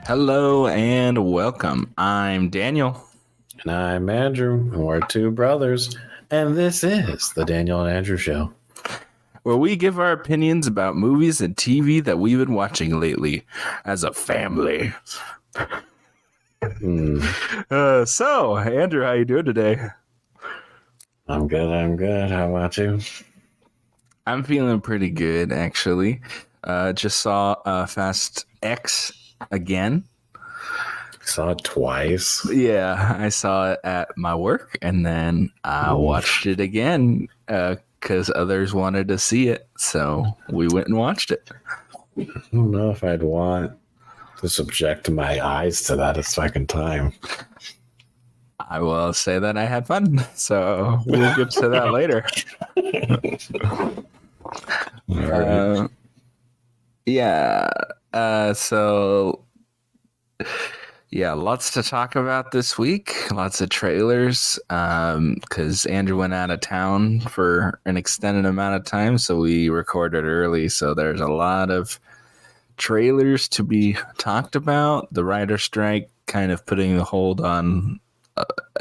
Hello and welcome. I'm Daniel. And I'm Andrew, and we're two brothers, and this is the Daniel and Andrew Show. Where we give our opinions about movies and TV that we've been watching lately as a family. So, Andrew, how you doing today? I'm good. How about you? I'm feeling pretty good, actually. Just saw Fast X again. Saw it twice. Yeah, I saw it at my work, and then I watched it again because others wanted to see it, so we went and watched it. I don't know if I'd want to subject my eyes to that a second time. I will say that I had fun, so we'll get to that later. Lots to talk about this week. Lots of trailers because Andrew went out of town for an extended amount of time, so we recorded early. So there's a lot of trailers to be talked about. The writer's strike kind of putting a hold on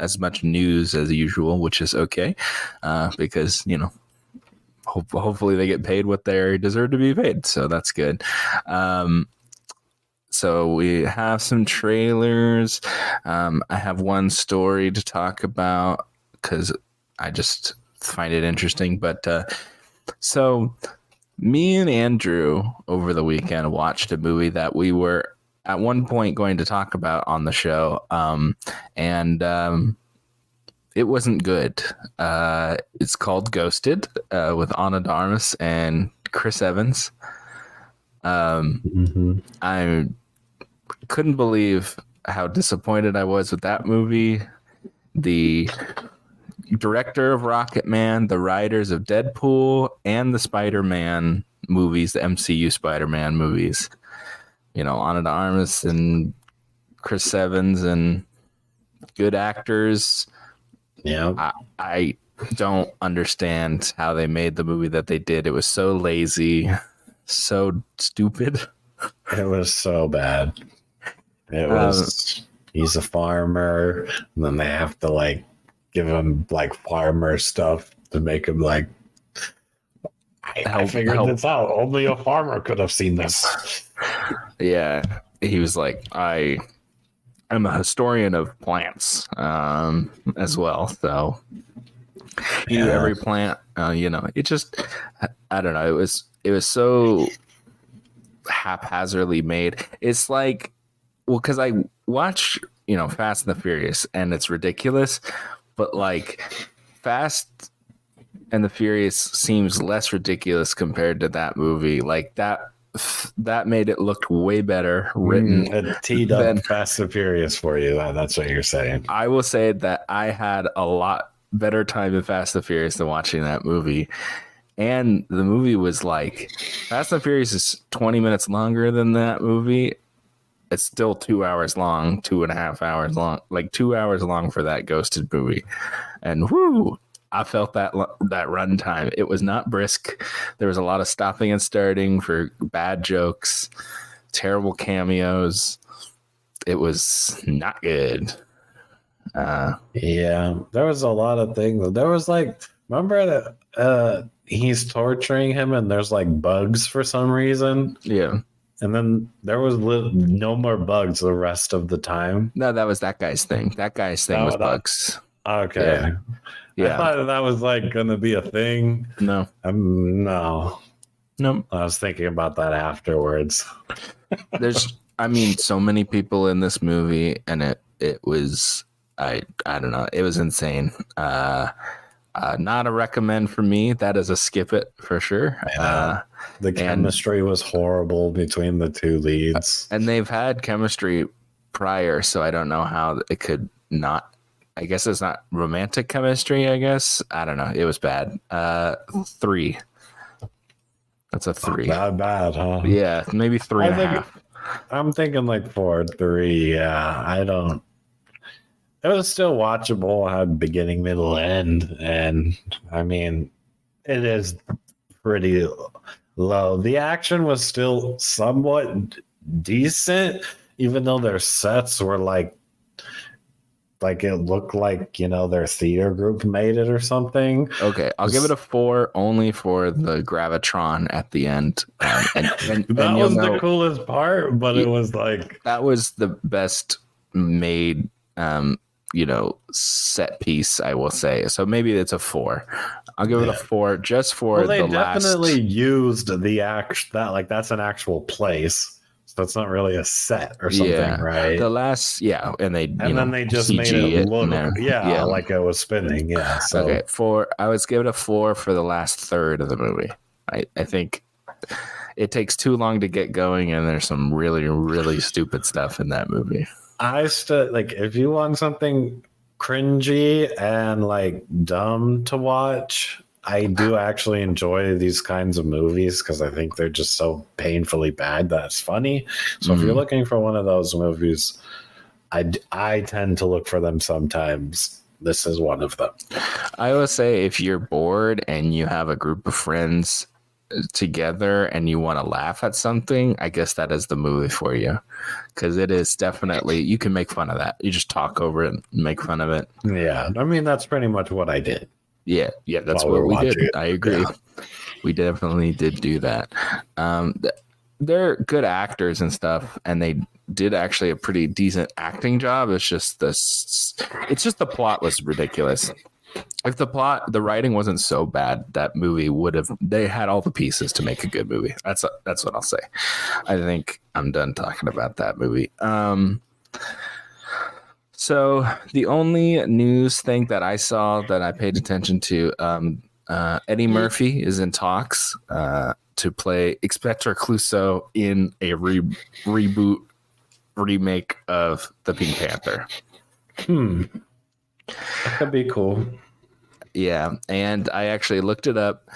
as much news as usual, which is okay because, you know, hopefully they get paid what they deserve to be paid. So that's good. So we have some trailers. I have one story to talk about because I just find it interesting. But so me and Andrew over the weekend watched a movie that we were at one point going to talk about on the show. And it wasn't good. It's called Ghosted with Ana de Armas and Chris Evans. I couldn't believe how disappointed I was with that movie. The director of Rocketman, the writers of Deadpool, and the Spider-Man movies, the MCU Spider-Man movies. You know, Ana de Armas and Chris Evans and good actors. Yeah. I don't understand how they made the movie that they did. It was so lazy, so stupid. It was so bad. It was, he's a farmer, and then they have to, like, give him, like, farmer stuff to make him, like, I figured this out. Only a farmer could have seen this. Yeah, he was like, I'm a historian of plants as well, so he knew every plant. You know, it just, I don't know. It was so haphazardly made. It's like, well, because I watch, you know, Fast and the Furious, and it's ridiculous, but like Fast and the Furious seems less ridiculous compared to that movie. Like that made it look way better written. It teed up Fast and Furious for you. That's what you're saying. I will say that I had a lot better time in Fast and Furious than watching that movie. And the movie was like, Fast and Furious is 20 minutes longer than that movie. It's still 2 hours long, 2.5 hours long, like 2 hours long for that Ghosted movie. And whoo, I felt that runtime. It was not brisk. There was a lot of stopping and starting for bad jokes, terrible cameos. It was not good. Yeah, there was a lot of things. There was like, remember that he's torturing him and there's like bugs for some reason? Yeah. And then there was no more bugs the rest of the time. No, that was that guy's thing. That guy's thing was bugs. Okay. Yeah. I thought that was like going to be a thing. No. No. Nope. I was thinking about that afterwards. There's, I mean, so many people in this movie, and it was, I don't know, it was insane. Not a recommend for me. That is a skip it for sure. The chemistry was horrible between the two leads. And they've had chemistry prior, so I don't know how it could not. I guess it's not romantic chemistry, I guess. I don't know. It was bad. 3. That's a 3. Not bad, huh? Yeah, maybe 3.5. I'm thinking like 4 or 3. Yeah, I don't. It was still watchable, had beginning, middle, end, and I mean, it is pretty low. The action was still somewhat decent, even though their sets were like it looked like, their theater group made it or something. Okay, I'll give it a 4 only for the gravitron at the end. That was the coolest part, but it was like that was the best made set piece, I will say. So maybe it's a 4. I'll give it a 4 just for they the definitely last. used that's an actual place. So it's not really a set or something, right? The last, and then they just CG made it look, yeah, like it was spinning. Yeah. So okay, 4. I would give it a 4 for the last third of the movie. I think it takes too long to get going, and there's some really, really stupid stuff in that movie. I still if you want something cringy and like dumb to watch, I do actually enjoy these kinds of movies because I think they're just so painfully bad that it's funny. So if you're looking for one of those movies, I tend to look for them sometimes. This is one of them. I would say if you're bored and you have a group of friends together and you want to laugh at something, I guess that is the movie for you, because it is definitely, you can make fun of that. You just talk over it and make fun of it. Yeah, I mean that's pretty much what I did. Yeah, that's what we did. I agree. Yeah. We definitely did do that. They're good actors and stuff, and they did actually a pretty decent acting job. It's just the plot was ridiculous. If the writing wasn't so bad, that movie they had all the pieces to make a good movie. That's what I'll say. I think I'm done talking about that movie. So the only news thing that I saw that I paid attention to, Eddie Murphy is in talks to play Inspector Clouseau in a remake of The Pink Panther. That could be cool. Yeah, and I actually looked it up.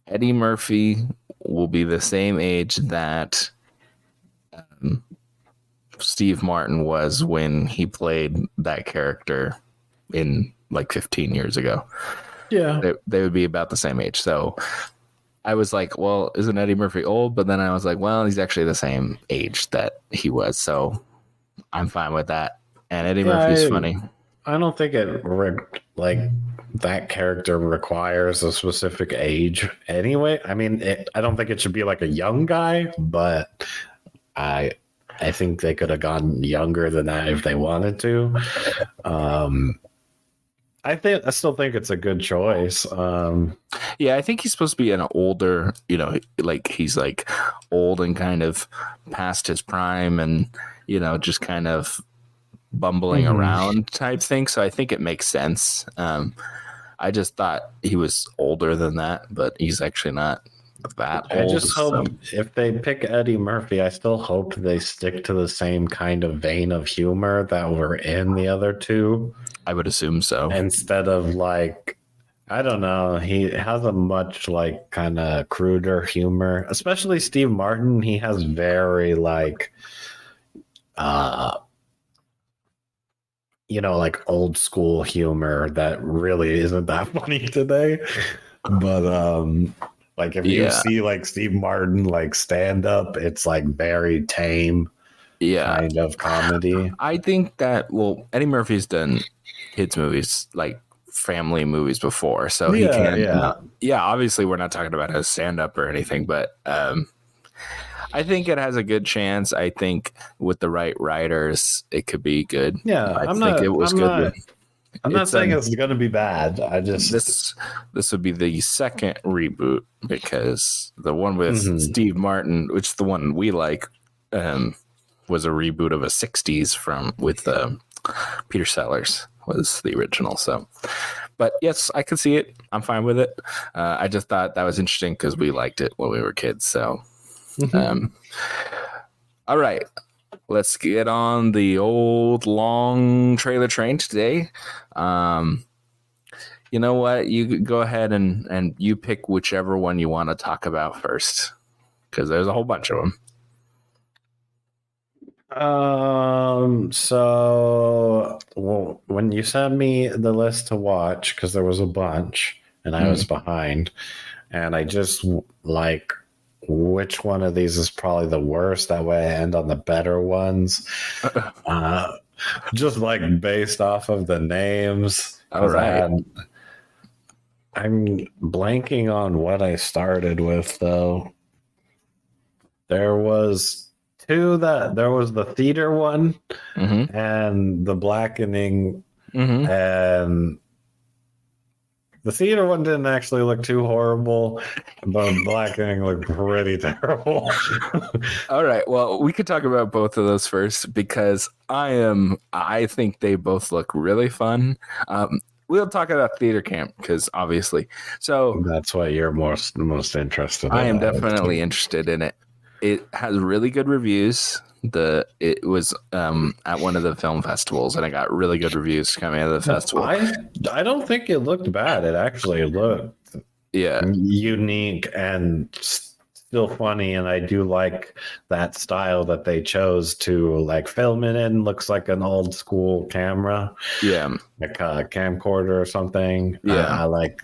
Eddie Murphy will be the same age that Steve Martin was when he played that character in like 15 years ago. Yeah. They would be about the same age. So I was like, well, isn't Eddie Murphy old? But then I was like, well, he's actually the same age that he was. So I'm fine with that. And Eddie Murphy's funny. I don't think that character requires a specific age anyway. I mean, I don't think it should be like a young guy, but I think they could have gone younger than that if they wanted to. I still think it's a good choice. I think he's supposed to be an older, like he's like old and kind of past his prime and, just kind of bumbling around type thing. So I think it makes sense. I just thought he was older than that, but he's actually not that old. I just hope if they pick Eddie Murphy, I still hope they stick to the same kind of vein of humor that were in the other two. I would assume so. Instead of like, I don't know, he has a much like kind of cruder humor, especially Steve Martin. He has very like, like old school humor that really isn't that funny today. But like if you see like Steve Martin like stand up, it's like very tame kind of comedy. I think that Eddie Murphy's done kids movies, like family movies before, so he can obviously we're not talking about his stand up or anything, but I think it has a good chance. I think with the right writers, it could be good. Yeah, I'm not saying it's going to be bad. I just this would be the second reboot, because the one with Steve Martin, which is the one we like, was a reboot of a '60s with Peter Sellers was the original. So, but yes, I can see it. I'm fine with it. I just thought that was interesting because we liked it when we were kids. So. All right, let's get on the old long trailer train today. You know what? You go ahead and you pick whichever one you want to talk about first, because there's a whole bunch of them. So when you sent me the list to watch, because there was a bunch and I was behind, and I just like which one of these is probably the worst. That way I end on the better ones. Just like based off of the names. All right. I'm blanking on what I started with though. There was there was the theater one and the blackening, and the theater one didn't actually look too horrible, but blackening looked pretty terrible. All right. Well, we could talk about both of those first because I think they both look really fun. We'll talk about theater camp because obviously. So that's what you're most interested in. I am definitely interested in it. It has really good reviews. It was at one of the film festivals, and I got really good reviews coming out of the festival. I don't think it looked bad. It actually looked unique and still funny, and I do like that style that they chose to like film it in. Looks like an old school camera, like a camcorder or something. I like.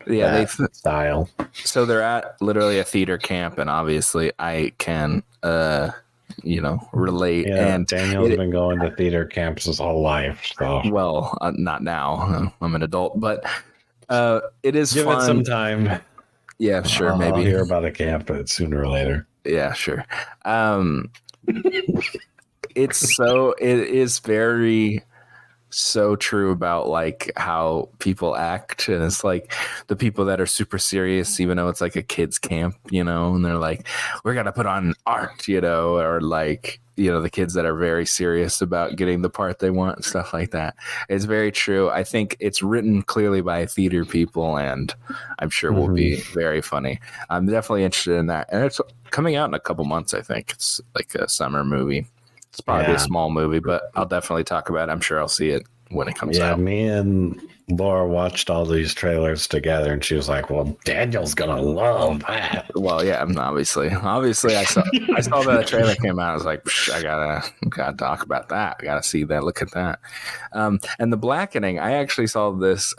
Yeah, they style. So they're at literally a theater camp, and obviously I can, relate. Yeah, and Daniel's been going to theater camps his whole life. So, well, not now. I'm an adult, but it is give fun. It some time. Yeah, sure. Maybe I'll hear about a camp sooner or later. Yeah, sure. It is very. So true about like how people act, and it's like the people that are super serious even though it's like a kids camp, and they're like, we're gonna put on art, or like the kids that are very serious about getting the part they want and stuff like that. It's very true. I think it's written clearly by theater people, and I'm sure will be very funny. I'm definitely interested in that, and it's coming out in a couple months. I think it's like a summer movie. It's probably a small movie, but I'll definitely talk about it. I'm sure I'll see it when it comes out. Yeah, me and Laura watched all these trailers together, and she was like, well, Daniel's gonna love that. Well, yeah, obviously I saw that trailer came out. I was like, I gotta talk about that. I gotta see that. Look at that. And the blackening, I actually saw this.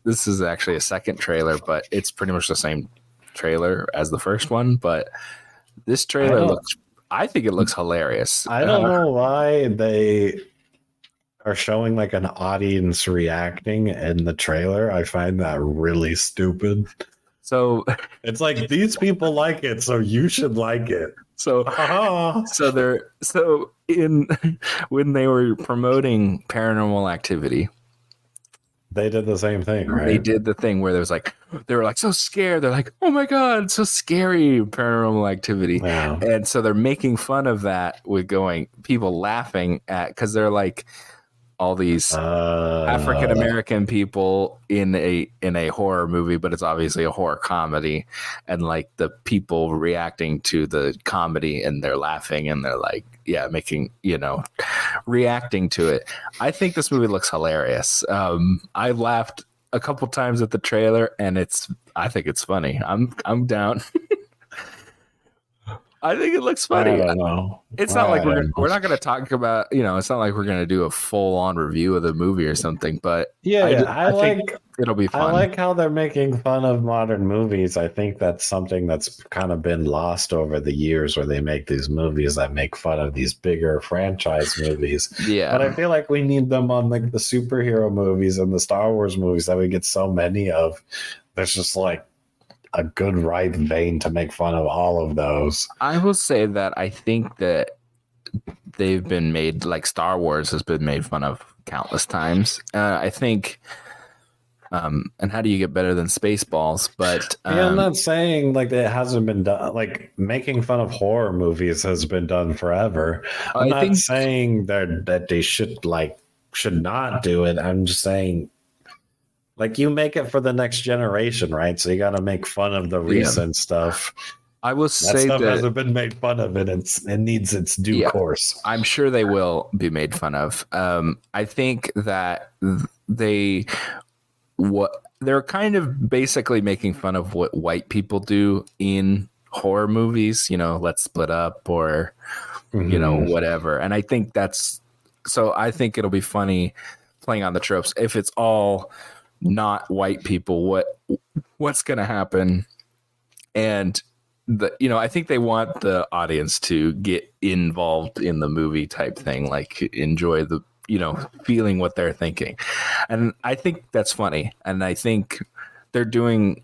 This is actually a second trailer, but it's pretty much the same trailer as the first one. But this trailer I think it looks hilarious. I don't know why they are showing like an audience reacting in the trailer. I find that really stupid. So it's like these people like it, so you should like it. So when they were promoting Paranormal Activity, they did the same thing, right? They did the thing where they were like so scared. They're like, oh my God, so scary, Paranormal Activity. Wow. And so they're making fun of that with people laughing at, because they're like all these African American people in a horror movie, but it's obviously a horror comedy, and like the people reacting to the comedy and they're laughing and they're like, making, reacting to it. I think this movie looks hilarious. I laughed a couple times at the trailer, and I think it's funny. I'm down. I think it looks funny. I don't know. It's not like we're not going to talk about, it's not like we're going to do a full on review of the movie or something, but I think it'll be fun. I like how they're making fun of modern movies. I think that's something that's kind of been lost over the years, where they make these movies that make fun of these bigger franchise movies. Yeah. But I feel like we need them on like the superhero movies and the Star Wars movies that we get so many of. There's just like a good right vein to make fun of all of those. I will say that I think that they've been made, like Star Wars has been made fun of countless times. I think, and how do you get better than Spaceballs? But I'm not saying like it hasn't been done. Like making fun of horror movies has been done forever. I'm not saying that they should not do it. I'm just saying, like, you make it for the next generation, right? So you got to make fun of the recent stuff. I will say that that hasn't been made fun of, and it needs its due course. I'm sure they will be made fun of. I think that they're kind of basically making fun of what white people do in horror movies. Let's split up or whatever. And I think I think it'll be funny playing on the tropes. If it's all not white people, what's going to happen? And I think they want the audience to get involved in the movie type thing, like enjoy the, feeling what they're thinking. And I think that's funny. And I think they're doing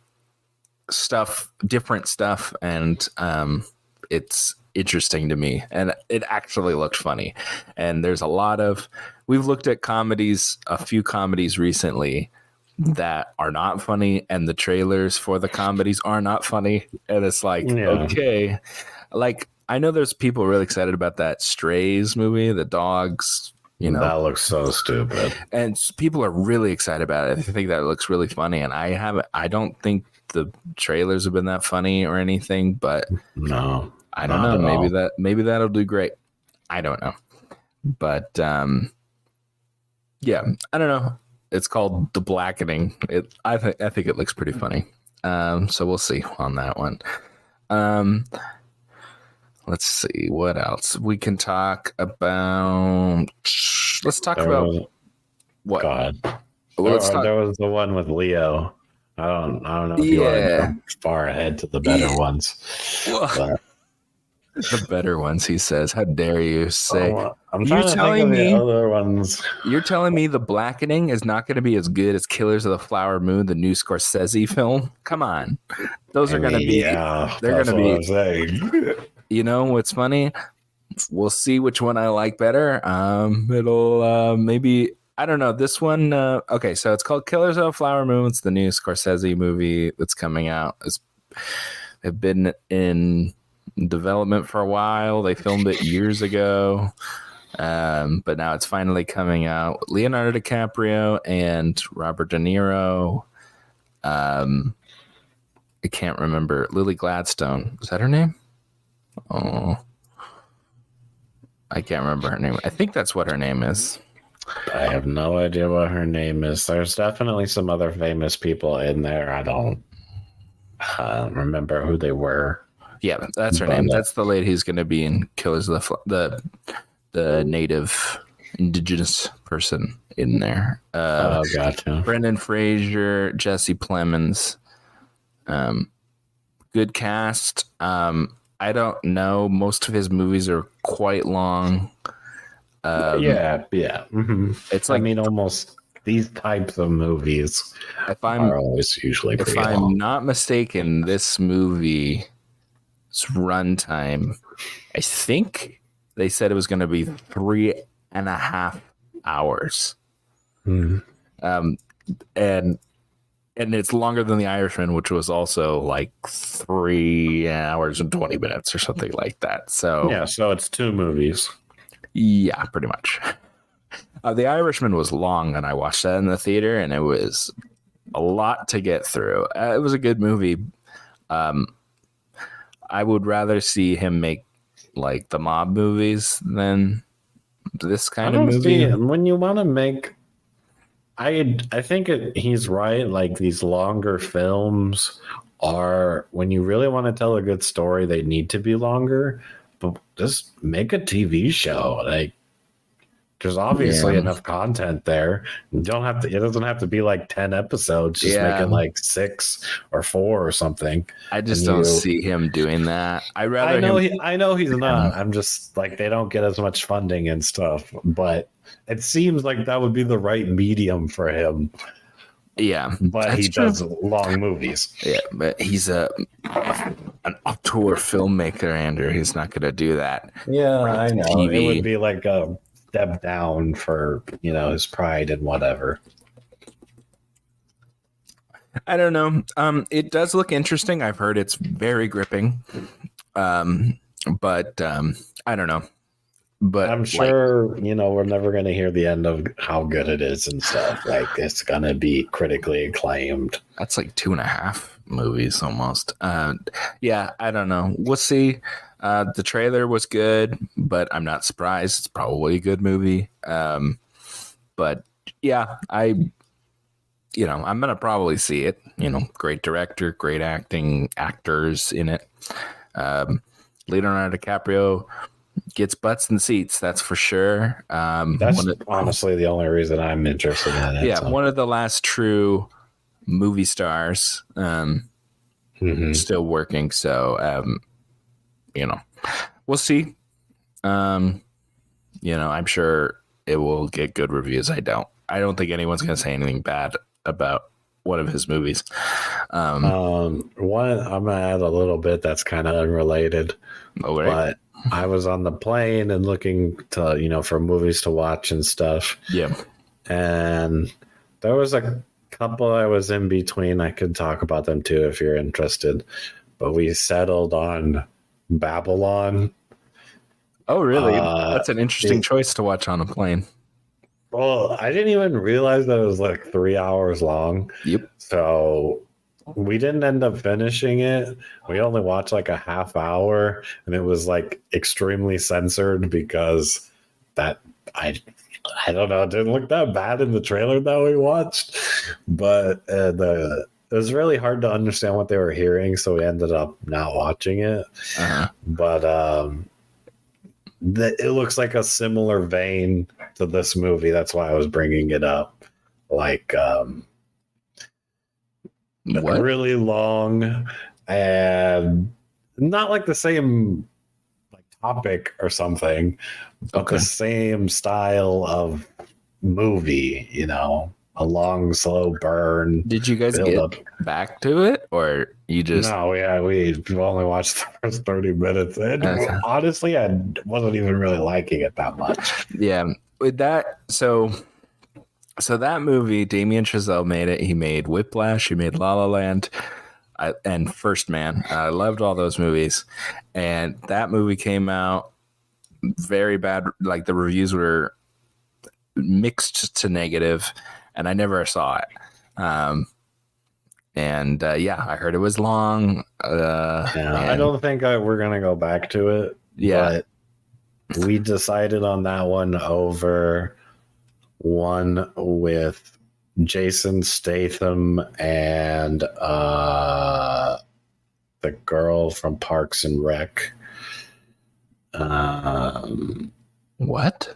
different stuff. And it's interesting to me. And it actually looked funny. And there's we've looked at a few comedies recently that are not funny, and the trailers for the comedies are not funny, and it's like, okay, like I know there's people really excited about that Strays movie, the dogs, that looks so stupid, and people are really excited about it. I think that looks really funny, and I don't think the trailers have been that funny or anything, but no, I don't know, maybe that'll do great. I don't know, but yeah, I don't know. It's called The Blackening. I think it looks pretty funny. So we'll see on that one. Let's see what else we can talk about. Let's talk about what. God, Well, there was the one with Leo. I don't know if you want to jump far ahead to the better ones. But. The better ones, he says. How dare you say? I'm trying to think of the other ones. You're telling me The Blackening is not going to be as good as Killers of the Flower Moon, the new Scorsese film? Come on. Those are going to be... Yeah, they're going to be... You know what's funny? We'll see which one I like better. It'll maybe... I don't know. This one... okay, so it's called Killers of the Flower Moon. It's the new Scorsese movie that's coming out. It's been in development for a while. They filmed it years ago, but now it's finally coming out. Leonardo DiCaprio and Robert De Niro. I can't remember. Lily Gladstone, is that her name? Oh, I can't remember her name. I think that's what her name is. I have no idea what her name is. There's definitely some other famous people in there. I don't remember who they were. Yeah, that's her name. That's the lady who's going to be in Killers of the native indigenous person in there. Gotcha. Brendan Fraser, Jesse Plemons. Good cast. I don't know. Most of his movies are quite long. Yeah. Mm-hmm. It's like, almost these types of movies are always usually pretty long. If I'm not mistaken, this movie... runtime, I think they said it was going to be 3.5 hours. And it's longer than The Irishman, which was also like 3 hours and 20 minutes or something like that. So yeah, so it's 2 movies. Yeah, pretty much. The Irishman was long, and I watched that in the theater, and it was a lot to get through. It was a good movie. I would rather see him make like the mob movies than this kind of movie. When you want to make, I think he's right. Like these longer films are, when you really want to tell a good story, they need to be longer. But just make a TV show. Like there's obviously enough content there. You don't have to. It doesn't have to be like 10 episodes. Just make it like 6 or 4 or something. I just don't see him doing that. I know he's not. I'm just like, they don't get as much funding and stuff. But it seems like that would be the right medium for him. Yeah, but he does long movies. Yeah, but he's an auteur filmmaker, Andrew. He's not going to do that. Yeah, I know. TV. It would be like a step down for, his pride and whatever. I don't know. It does look interesting. I've heard it's very gripping. But I don't know. But I'm sure, we're never going to hear the end of how good it is and stuff. Like, it's going to be critically acclaimed. That's like 2.5 movies almost. Yeah, I don't know. We'll see. The trailer was good, but I'm not surprised. It's probably a good movie. But yeah, I'm going to probably see it. Great director, great actors in it. Leonardo DiCaprio gets butts in seats, that's for sure. That's honestly the only reason I'm interested in it. Yeah, one of the last true movie stars. still working. So, we'll see. I'm sure it will get good reviews. I don't think anyone's going to say anything bad about one of his movies. One, I'm gonna add a little bit that's kind of unrelated, but I was on the plane and looking to for movies to watch and stuff. Yeah, and there was a couple I was in between. I could talk about them too if you're interested, but we settled on Babylon. Oh, really? That's an interesting choice to watch on a plane. Well, I didn't even realize that it was like 3 hours long. Yep. So we didn't end up finishing it. We only watched like a half hour, and it was like extremely censored because that I don't know, it didn't look that bad in the trailer that we watched, but it was really hard to understand what they were hearing, so we ended up not watching it. But it looks like a similar vein to this movie. That's why I was bringing it up. Like really long and not like the same like topic or something, but the same style of movie, a long slow burn. Did you guys get back to it, or you just No, yeah, we only watched the first 30 minutes, and honestly I wasn't even really liking it that much. Yeah, with that, so that movie, Damien Chazelle made it. He made Whiplash, he made La La Land, and First Man. I loved all those movies, and that movie came out very bad. Like the reviews were mixed to negative, and I never saw it. I heard it was long. I don't think we're gonna go back to it. Yeah, but we decided on that one over one with Jason Statham and the girl from Parks and Rec. What?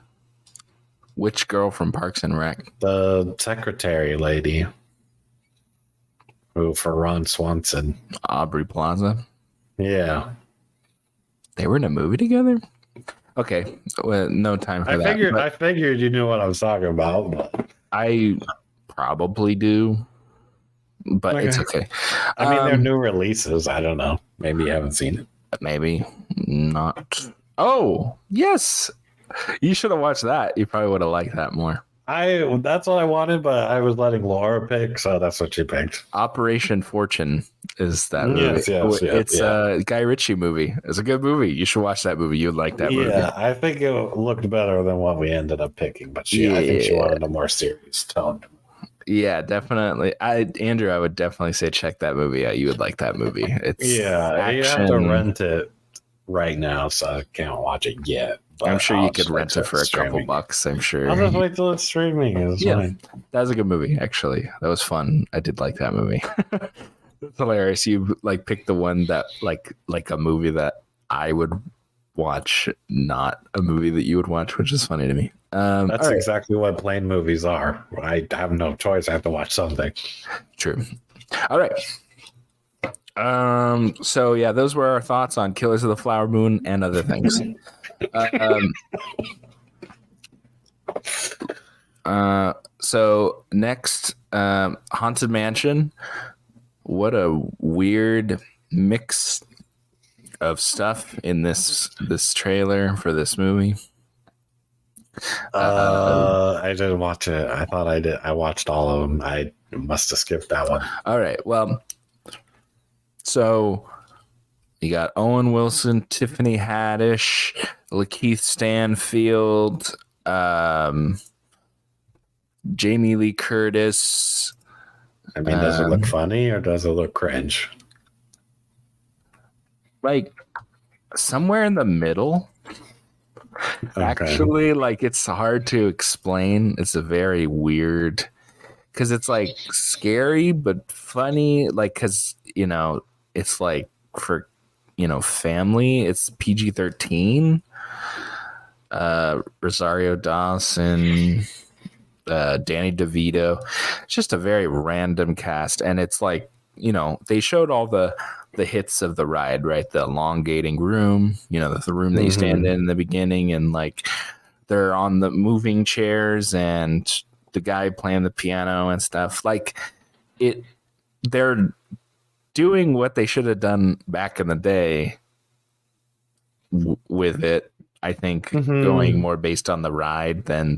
Which girl from Parks and Rec? The secretary lady. Who for Ron Swanson? Aubrey Plaza. Yeah. They were in a movie together? Okay. Well, no time for that. I figured you knew what I was talking about. But. I probably do. But it's okay. I mean, they're new releases. I don't know. Maybe you haven't seen it. Maybe not. Oh, yes. You should have watched that. You probably would have liked that more. That's what I wanted, but I was letting Laura pick, so that's what she picked. Operation Fortune is that movie. Yes, it's a Guy Ritchie movie. It's a good movie. You should watch that movie. You'd like that movie. Yeah, I think it looked better than what we ended up picking, but I think she wanted a more serious tone. Yeah, definitely. Andrew, I would definitely say check that movie out. You would like that movie. It's you have to rent it right now, so I can't watch it yet. I'm sure you could rent it for a couple bucks. I'm sure. I'll just wait till it's streaming. Fine. That was a good movie, actually. That was fun. I did like that movie. It's hilarious. You picked the one that like a movie that I would watch, not a movie that you would watch, which is funny to me. That's exactly what plane movies are. I have no choice. I have to watch something. True. All right. So yeah, those were our thoughts on Killers of the Flower Moon and other things. So next, Haunted Mansion. What a weird mix of stuff in this trailer for this movie. I didn't watch it. I thought I did. I watched all of them. I must have skipped that one. All right. Well, so you got Owen Wilson, Tiffany Haddish, Lakeith Stanfield, Jamie Lee Curtis. I mean, does it look funny or does it look cringe? Like somewhere in the middle. Okay. Actually, it's hard to explain. It's a very weird, because it's scary but funny. Because it's for family. It's PG-13. Rosario Dawson, Danny DeVito. It's just a very random cast, and it's they showed all the hits of the ride, right? The elongating room, the room that you stand in the beginning, and like they're on the moving chairs and the guy playing the piano and stuff. Like they're doing what they should have done back in the day with it. I think going more based on the ride than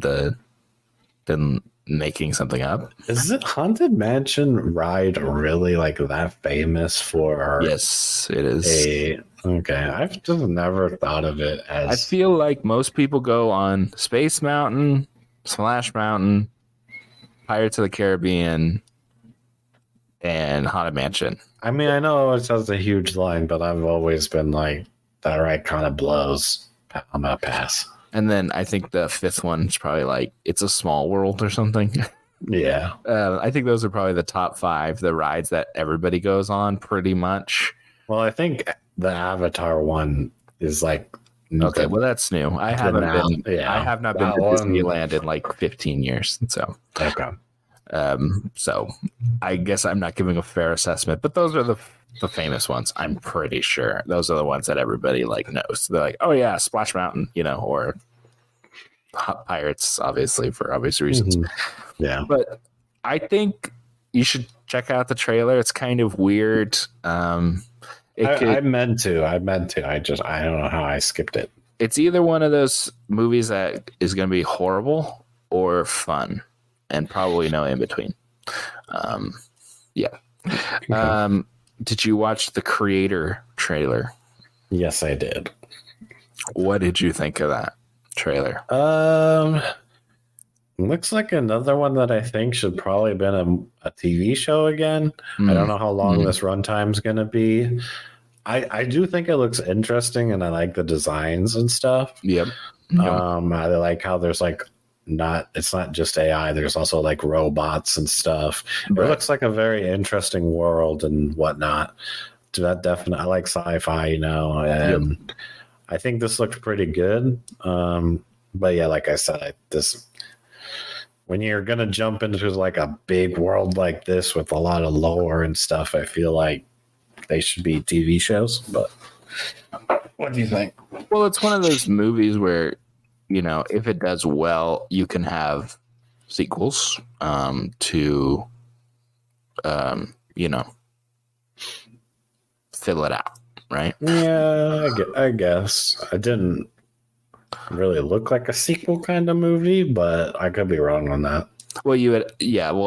making something up. Is it Haunted Mansion ride really like that famous for? Yes, it is. Okay, I've just never thought of it as. I feel like most people go on Space Mountain, Splash Mountain, Pirates of the Caribbean, and Haunted Mansion. I mean, I know it has a huge line, but I've always been like, that ride kind of blows. I'm gonna pass. And then I think the fifth one is probably like It's a Small World or something. Yeah. I think those are probably the top 5, the rides that everybody goes on pretty much. Well, I think the Avatar one is like. Okay, well that's new. I have not been to Disneyland in like 15 years. So okay. So I guess I'm not giving a fair assessment, but those are the famous ones. I'm pretty sure those are the ones that everybody like knows. They're like, oh yeah, Splash Mountain, or Pirates, obviously for obvious reasons. Yeah, but I think you should check out the trailer. It's kind of weird. I meant to. I don't know how I skipped it. It's either one of those movies that is going to be horrible or fun, and probably no in between. Yeah. Okay. Did you watch the Creator trailer? Yes, I did. What did you think of that trailer? Looks like another one that I think should probably have been a TV show again. I don't know how long this runtime is going to be. I do think it looks interesting, and I like the designs and stuff. Yep. I like how there's like it's not just AI. There's also like robots and stuff. Right. It looks like a very interesting world and whatnot. That definitely, I like sci-fi, and I think this looks pretty good. But yeah, like I said, when you're gonna jump into like a big world like this with a lot of lore and stuff, I feel like they should be TV shows. But what do you think? Well, it's one of those movies where, if it does well, you can have sequels to, fill it out, right? Yeah, I guess. I didn't really look like a sequel kind of movie, but I could be wrong on that. Well,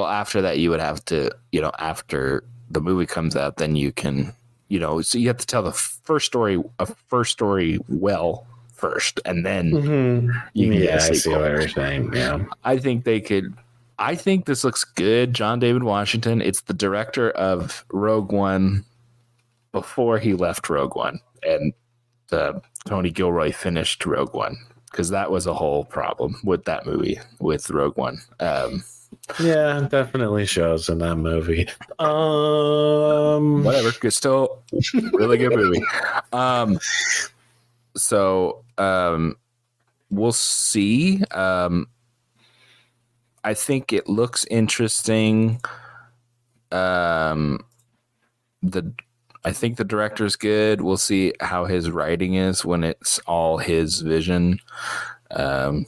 after that, you would have to, after the movie comes out, then you can, so you have to tell a first story well first, and then you can get a sequel. I see what you're saying. Yeah, I think they could. I think this looks good. John David Washington. It's the director of Rogue One before he left Rogue One, and Tony Gilroy finished Rogue One, because that was a whole problem with that movie, with Rogue One. Yeah, definitely shows in that movie. Whatever, it's still really good movie. So we'll see. I think it looks interesting. I think the director's good. We'll see how his writing is when it's all his vision. John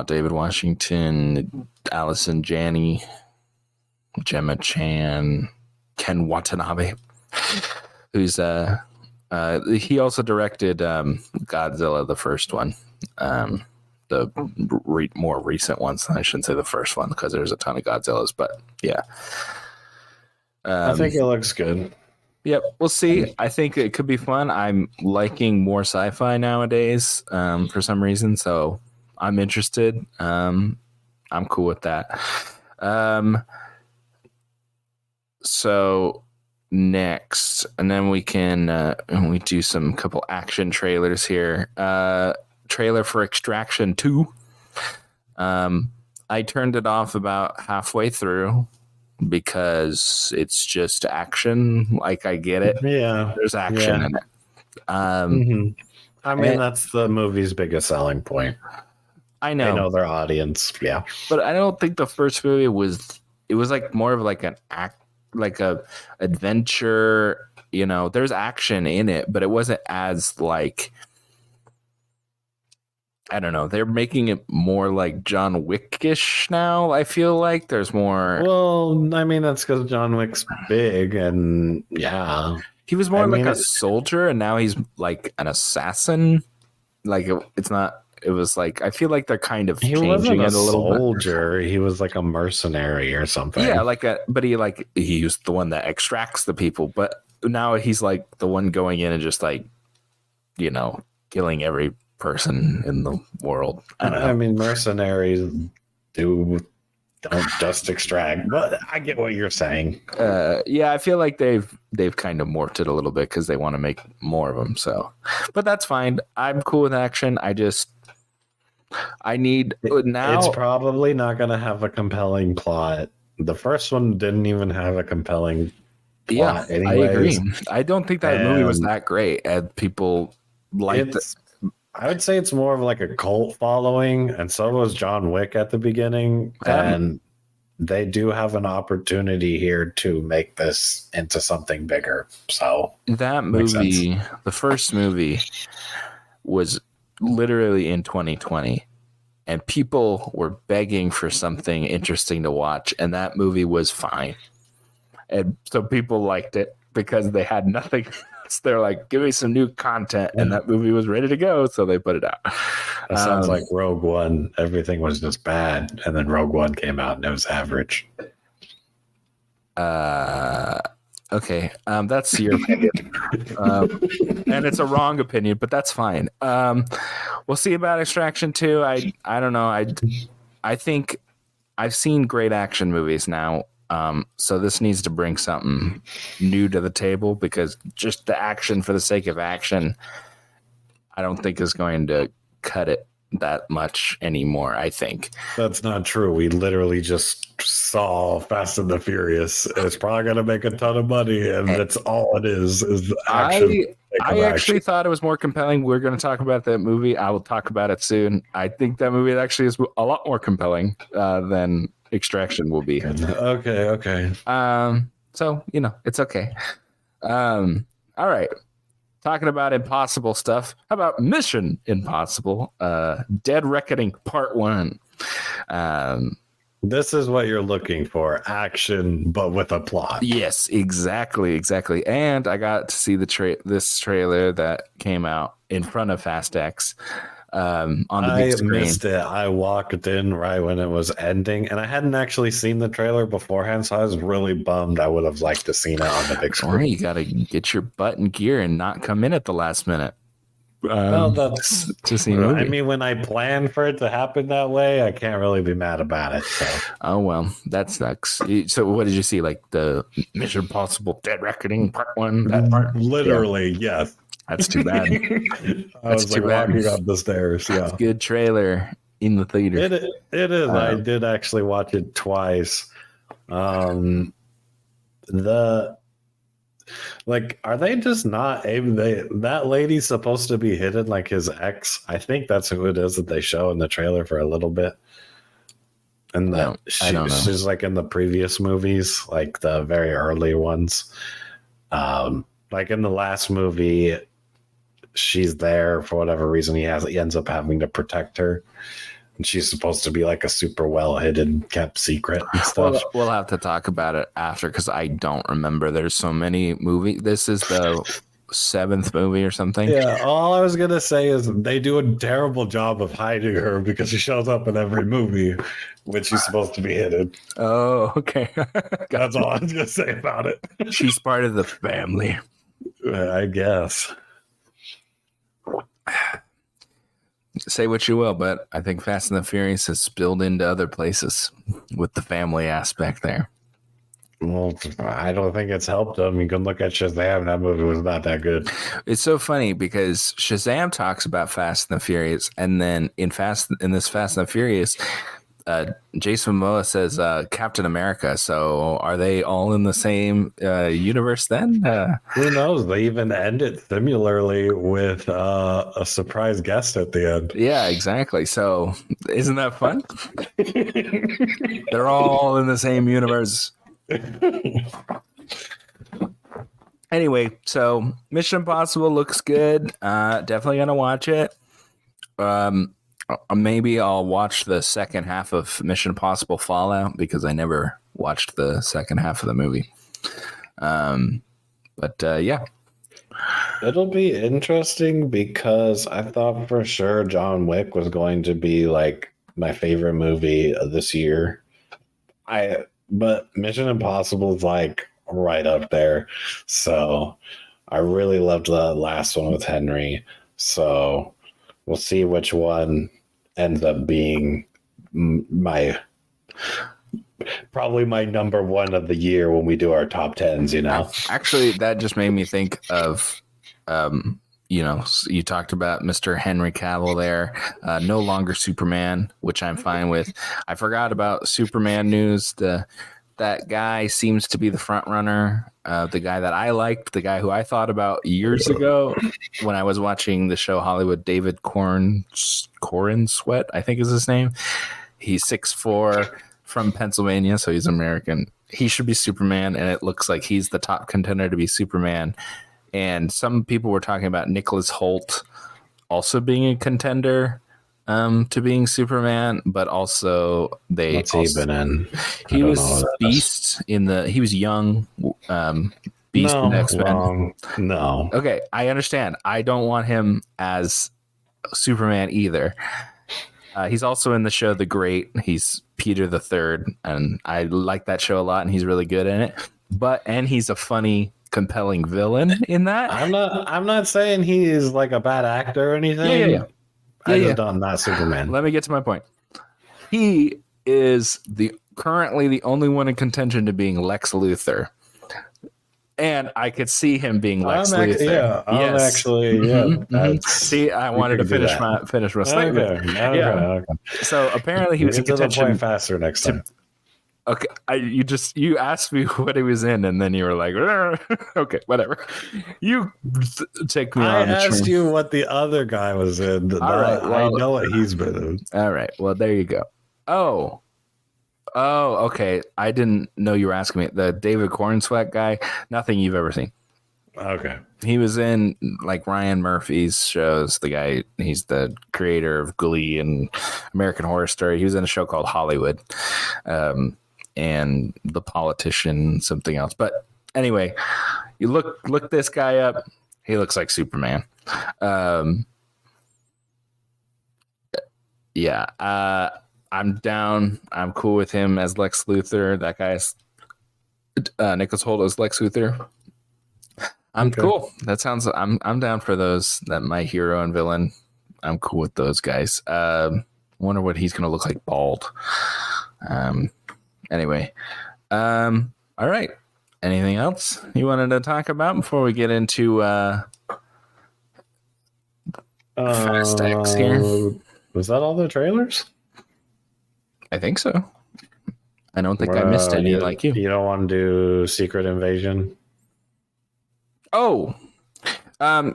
David Washington, Allison Janney, Gemma Chan, Ken Watanabe, who's he also directed Godzilla, the first one. The more recent ones. I shouldn't say the first one, because there's a ton of Godzillas, but yeah. I think it looks good. Yep, we'll see. I think it could be fun. I'm liking more sci-fi nowadays for some reason, so I'm interested. I'm cool with that. So next, and then we can we do some couple action trailers here. Trailer for Extraction 2. I turned it off about halfway through because it's just action. Like, I get it. Yeah, there's action in it. I mean, that's the movie's biggest selling point. I know their audience. Yeah, but I don't think the first movie was. It was like more of like an like a adventure. You know, there's action in it, but it wasn't as like, I don't know. They're making it more like John Wickish now. I feel like there's more. Well, I mean, that's because John Wick's big, and yeah, He was more I like mean, a soldier, and now he's like an assassin. Like it's not. It was like I feel like they're kind of he changing wasn't a it a little bit. soldier. He was like a mercenary or something. Yeah, like a. But he was the one that extracts the people. But now he's like the one going in and just like, you know, killing every person in the world. I don't know. I mean, mercenaries don't just extract, but I get what you're saying. Yeah, I feel like they've kind of morphed it a little bit because they want to make more of them. So, but that's fine. I'm cool with action. I need now. It's probably not going to have a compelling plot. The first one didn't even have a compelling plot. Yeah, anyways. I agree. I don't think that movie was that great, and people liked it. I would say it's more of like a cult following, and so was John Wick at the beginning. And they do have an opportunity here to make this into something bigger. So that movie, the first movie, was literally in 2020, and people were begging for something interesting to watch, and that movie was fine. And so people liked it because they had nothing. They're like, give me some new content, and that movie was ready to go, so they put it out. That sounds like Rogue One. Everything was just bad, and then Rogue One came out and it was average. Okay, that's your opinion, and it's a wrong opinion, but that's fine. We'll see about Extraction 2. I don't know. I think I've seen great action movies now. So this needs to bring something new to the table, because just the action for the sake of action, I don't think is going to cut it that much anymore. I think that's not true. We literally just saw Fast and the Furious. It's probably going to make a ton of money, and that's all it is action. I actually thought it was more compelling. We're going to talk about that movie. I will talk about it soon. I think that movie actually is a lot more compelling than Extraction will be. Okay. So, you know, it's okay. All right. Talking about impossible stuff. How about Mission Impossible? Dead Reckoning Part 1. This is what you're looking for. Action, but with a plot. Yes, exactly. And I got to see this trailer that came out in front of Fast X. On the big screen. I missed it. I walked in right when it was ending, and I hadn't actually seen the trailer beforehand, so I was really bummed. I would have liked to seen it on the big screen. Well, you got to get your butt in gear and not come in at the last minute. Well, that's to see a movie. I mean, when I plan for it to happen that way, I can't really be mad about it. So. Oh well, that sucks. So, what did you see? Like the Mission Impossible: Dead Reckoning Part 1? That part? Literally, yes. That's too bad. I was like walking up the stairs. Yeah, good trailer in the theater. It is. I did actually watch it twice. Are they just not able? That lady's supposed to be hidden like his ex. I think that's who it is that they show in the trailer for a little bit. And I don't know. She's like in the previous movies, like the very early ones. Like in the last movie, she's there for whatever reason. He ends up having to protect her, and she's supposed to be like a super well hidden, kept secret and stuff. We'll have to talk about it after, because I don't remember. There's so many movies. This is the 7th movie or something. Yeah, all I was gonna say is they do a terrible job of hiding her, because she shows up in every movie when she's supposed to be hidden. Oh, okay. That's all I was gonna say about it. She's part of the family, I guess. Say what you will, but I think Fast and the Furious has spilled into other places with the family aspect there. Well, I don't think it's helped them. You can look at Shazam. That movie was not that good. It's so funny because Shazam talks about Fast and the Furious, and then in this Fast and the Furious, Jason Momoa says Captain America. So are they all in the same universe then? Who knows? They even end it similarly with a surprise guest at the end. Yeah, exactly. So isn't that fun? They're all in the same universe. Anyway, so Mission Impossible looks good. Definitely gonna watch it. Maybe I'll watch the second half of Mission Impossible Fallout because I never watched the second half of the movie. But yeah. It'll be interesting because I thought for sure John Wick was going to be like my favorite movie of this year. But Mission Impossible is like right up there. So I really loved the last one with Henry. So we'll see which one ends up being probably my number one of the year when we do our top tens, you know. Actually, that just made me think of you talked about Mr. Henry Cavill there, no longer Superman, which I'm fine with. I forgot about Superman news. That guy seems to be the front runner. The guy that I liked, the guy who I thought about years ago when I was watching the show Hollywood, David Corn Sweat, I think is his name. He's 6'4", from Pennsylvania, so he's American. He should be Superman, and it looks like he's the top contender to be Superman. And some people were talking about Nicholas Hoult also being a contender to being Superman, but also What's he been in? He was Beast he was young Beast in X-Men. No. Okay, I understand. I don't want him as Superman either. He's also in the show The Great. He's Peter the Third, and I like that show a lot, and he's really good in it. And he's a funny, compelling villain in that. I'm not saying he is like a bad actor or anything. Yeah. I just don't not Superman. Let me get to my point. He is currently the only one in contention to being Lex Luthor. And I could see him being Lex Luthor. See, I wanted to finish my statement. Okay. So apparently he was in contention. The point faster next time. Okay, you asked me what he was in, and then you were like, okay, whatever. You take me on. I asked you what the other guy was in. All right, I know what he's been in. All right, well, there you go. Oh, okay. I didn't know you were asking me. The David Cornsweet guy, nothing you've ever seen. Okay. He was in like Ryan Murphy's shows. The guy, he's the creator of Glee and American Horror Story. He was in a show called Hollywood, and The Politician, something else. But anyway, you look this guy up. He looks like Superman. I'm down. I'm cool with him as Lex Luthor. That guy's Nicholas Hoult as Lex Luthor. I'm cool. That sounds. I'm down for those. That my hero and villain. I'm cool with those guys. Wonder what he's gonna look like bald. Anyway. All right. Anything else you wanted to talk about before we get into Fast X here? Was that all the trailers? I think so. I don't think I missed any like you. You don't want to do Secret Invasion? Oh,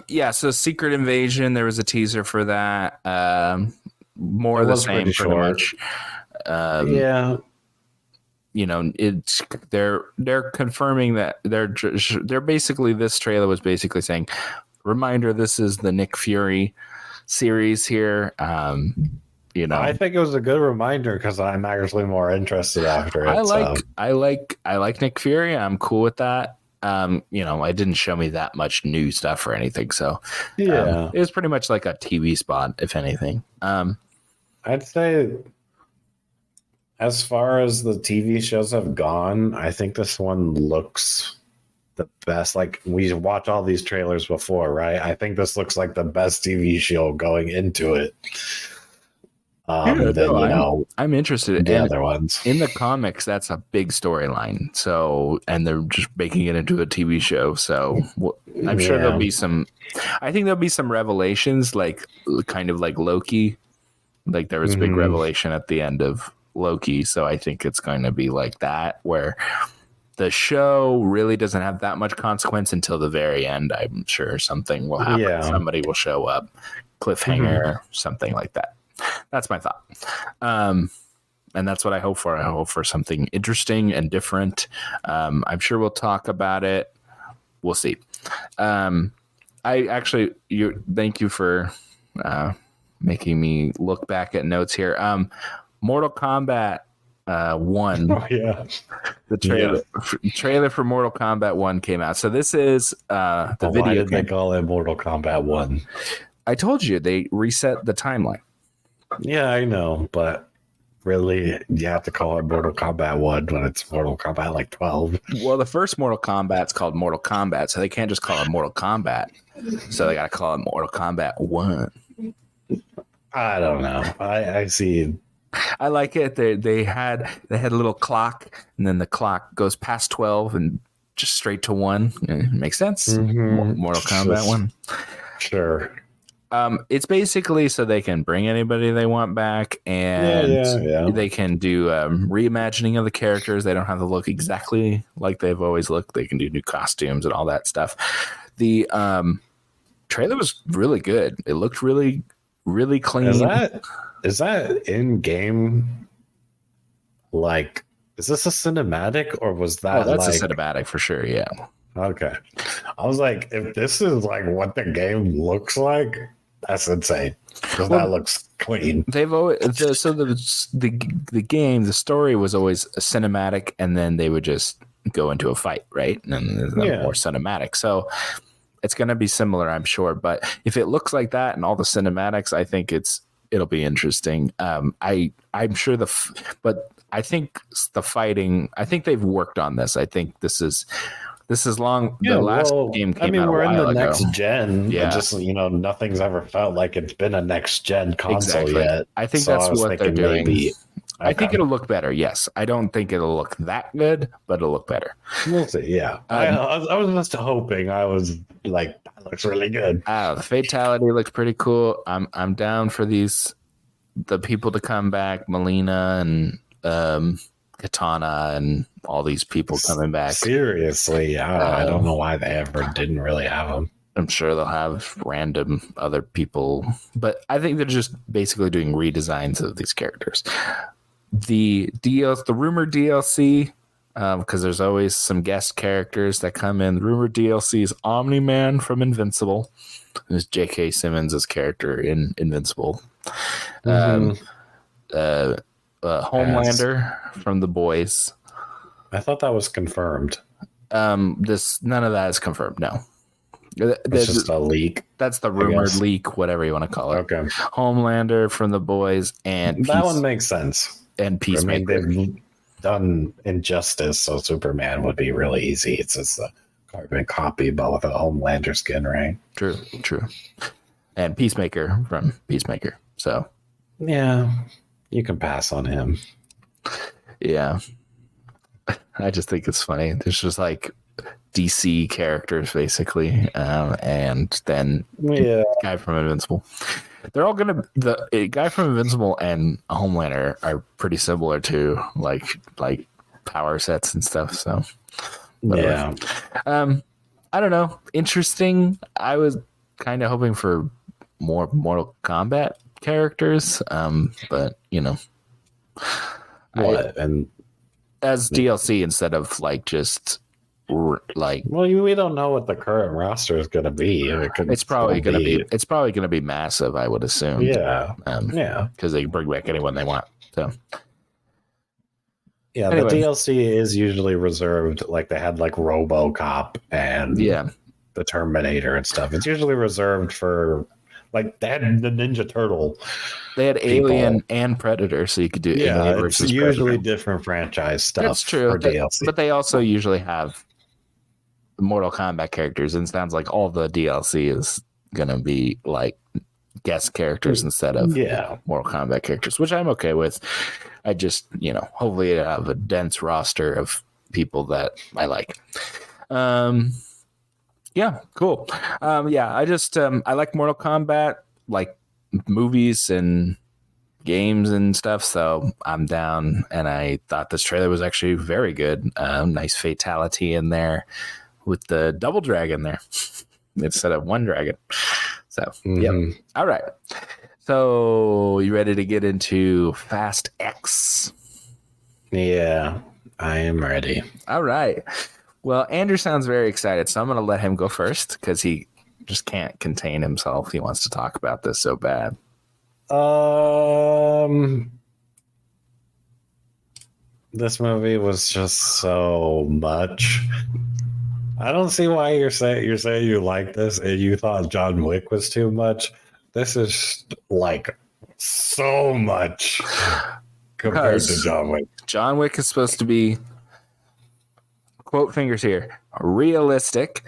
yeah. So Secret Invasion, there was a teaser for that. More of the same, pretty much. Yeah. You know, it's they're confirming that they're basically, this trailer was basically saying, reminder, this is the Nick Fury series here. You know, I think it was a good reminder because I'm actually more interested after it. I like Nick Fury. I'm cool with that. You know, it didn't show me that much new stuff or anything, so yeah, it was pretty much like a TV spot, if anything. I'd say, as far as the TV shows have gone, I think this one looks the best. Like, we watched all these trailers before, right? I think this looks like the best TV show going into it. I'm interested in the other ones. In the comics, that's a big storyline. So, and they're just making it into a TV show. So, I'm sure there'll be some. I think there'll be some revelations, like kind of like Loki. Like there was a big revelation at the end of Loki. So I think it's going to be like that, where the show really doesn't have that much consequence until the very end. I'm sure something will happen. Yeah. Somebody will show up, cliffhanger, something like that. That's my thought. And that's what I hope for. I hope for something interesting and different. I'm sure we'll talk about it. We'll see. I actually, thank you for making me look back at notes here. Mortal Kombat 1. Oh, yeah. The trailer for Mortal Kombat 1 came out. So this is the video. Why did they call it Mortal Kombat 1? I told you they reset the timeline. Yeah, I know, but really, you have to call it Mortal Kombat 1 when it's Mortal Kombat like 12. Well, the first Mortal Kombat's called Mortal Kombat, so they can't just call it Mortal Kombat. So they got to call it Mortal Kombat 1. I don't know. I see. I like it. They had a little clock, and then the clock goes past 12 and just straight to 1. It makes sense. Mhm. Mortal Kombat 1. Sure. It's basically so they can bring anybody they want back, and they can do reimagining of the characters. They don't have to look exactly like they've always looked. They can do new costumes and all that stuff. The trailer was really good. It looked really, really clean. Is that in game? Like, is this a cinematic or was that? Oh, that's a cinematic for sure. Yeah. Okay. I was like, if this is like what the game looks like, that's insane. Because that looks clean. They've always the game, the story was always a cinematic, and then they would just go into a fight, right? And then more cinematic. So it's going to be similar, I'm sure. But if it looks like that and all the cinematics, I think it'll be interesting. I'm sure but I think the fighting. I think they've worked on this. I think this is long. Yeah, the last game came out. We're in the ago. next gen. Yeah. Just nothing's ever felt like it's been a next gen console yet. I think that's what they're doing. I think it'll look better. Yes, I don't think it'll look that good, but it'll look better. We'll see. Yeah, I was just hoping. I was like, that looks really good. The fatality looks pretty cool. I'm down for the people to come back, Melina and Katana and all these people coming back. Seriously, I don't know why they ever didn't really have them. I'm sure they'll have random other people, but I think they're just basically doing redesigns of these characters. The rumored DLC, because there's always some guest characters that come in. The rumored DLC is Omni-Man from Invincible. There's J.K. Simmons' character in Invincible. Homelander from The Boys. I thought that was confirmed. None of that is confirmed. No, it's just a leak. That's the rumored leak, whatever you want to call it. Okay. Homelander from The Boys and that one makes sense. And Peacemaker. I mean, they've done Injustice, so Superman would be really easy. It's just a carbon copy, but with a Homelander skin, right? True. And Peacemaker from Peacemaker. So yeah, you can pass on him. Yeah. I just think it's funny. There's just like DC characters basically, and then guy from Invincible. They're all gonna the guy from Invincible and Homelander are pretty similar to like power sets and stuff. So yeah, I don't know. Interesting. I was kind of hoping for more Mortal Kombat characters, but and as DLC instead of like just like. Well, we don't know what the current roster is going to be. It's probably going to be massive, I would assume. Yeah, because they can bring back anyone they want. So. Yeah, anyway. The DLC is usually reserved. Like they had like RoboCop and the Terminator and stuff. It's usually reserved for. Like they had the Ninja Turtle. They had Alien and Predator, so you could do Alien versus it's usually Predator. Different franchise stuff. That's true. For DLC. But they also usually have Mortal Kombat characters, and it sounds like all the DLC is gonna be like guest characters instead of Mortal Kombat characters, which I'm okay with. I just hopefully I have a dense roster of people that I like. Yeah, cool. I just I like Mortal Kombat, like movies and games and stuff, so I'm down. And I thought this trailer was actually very good. Nice fatality in there with the double dragon there instead of one dragon. So All right. So you ready to get into Fast X? Yeah, I am ready. All right. Well, Andrew sounds very excited, so I'm going to let him go first because he just can't contain himself. He wants to talk about this so bad. This movie was just so much. I don't see why you're saying you like this and you thought John Wick was too much. This is like so much compared to John Wick. John Wick is supposed to be, quote fingers here, realistic,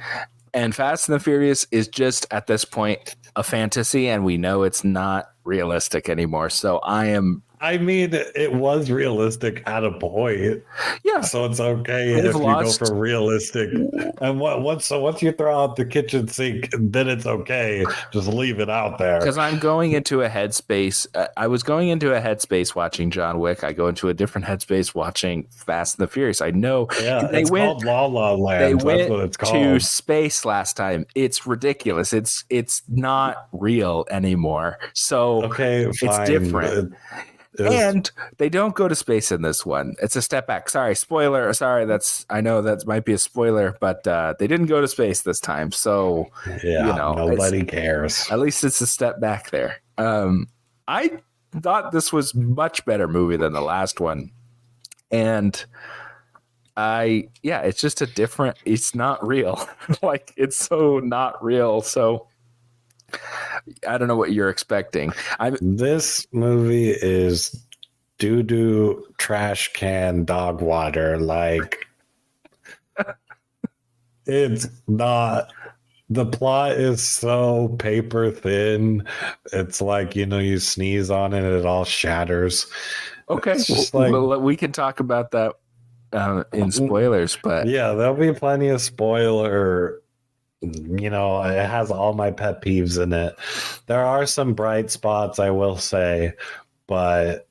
and Fast and the Furious is just at this point a fantasy, and we know it's not realistic anymore. So I mean, it was realistic at a point. Yeah. So it's okay if you go for realistic. And once you throw out the kitchen sink, then it's okay. Just leave it out there. Because I'm going into a headspace. I was going into a headspace watching John Wick. I go into a different headspace watching Fast and the Furious. I know. Yeah, it's called La La Land. They That's went what it's called. to space last time. It's ridiculous. It's not real anymore. So okay, fine. It's different. And they don't go to space in this one. It's a step back. Sorry, spoiler. Sorry, I know that might be a spoiler, but they didn't go to space this time. So yeah, nobody cares. At least it's a step back there. I thought this was much better movie than the last one, and it's just a different. It's not real. Like it's so not real. So. I don't know what you're expecting. This movie is doo-doo trash can dog water. Like it's not. The plot is so paper thin. It's like, you sneeze on it and it all shatters. Okay, well, we can talk about that in spoilers, but yeah, there'll be plenty of spoiler. It has all my pet peeves in it. There are some bright spots, I will say, but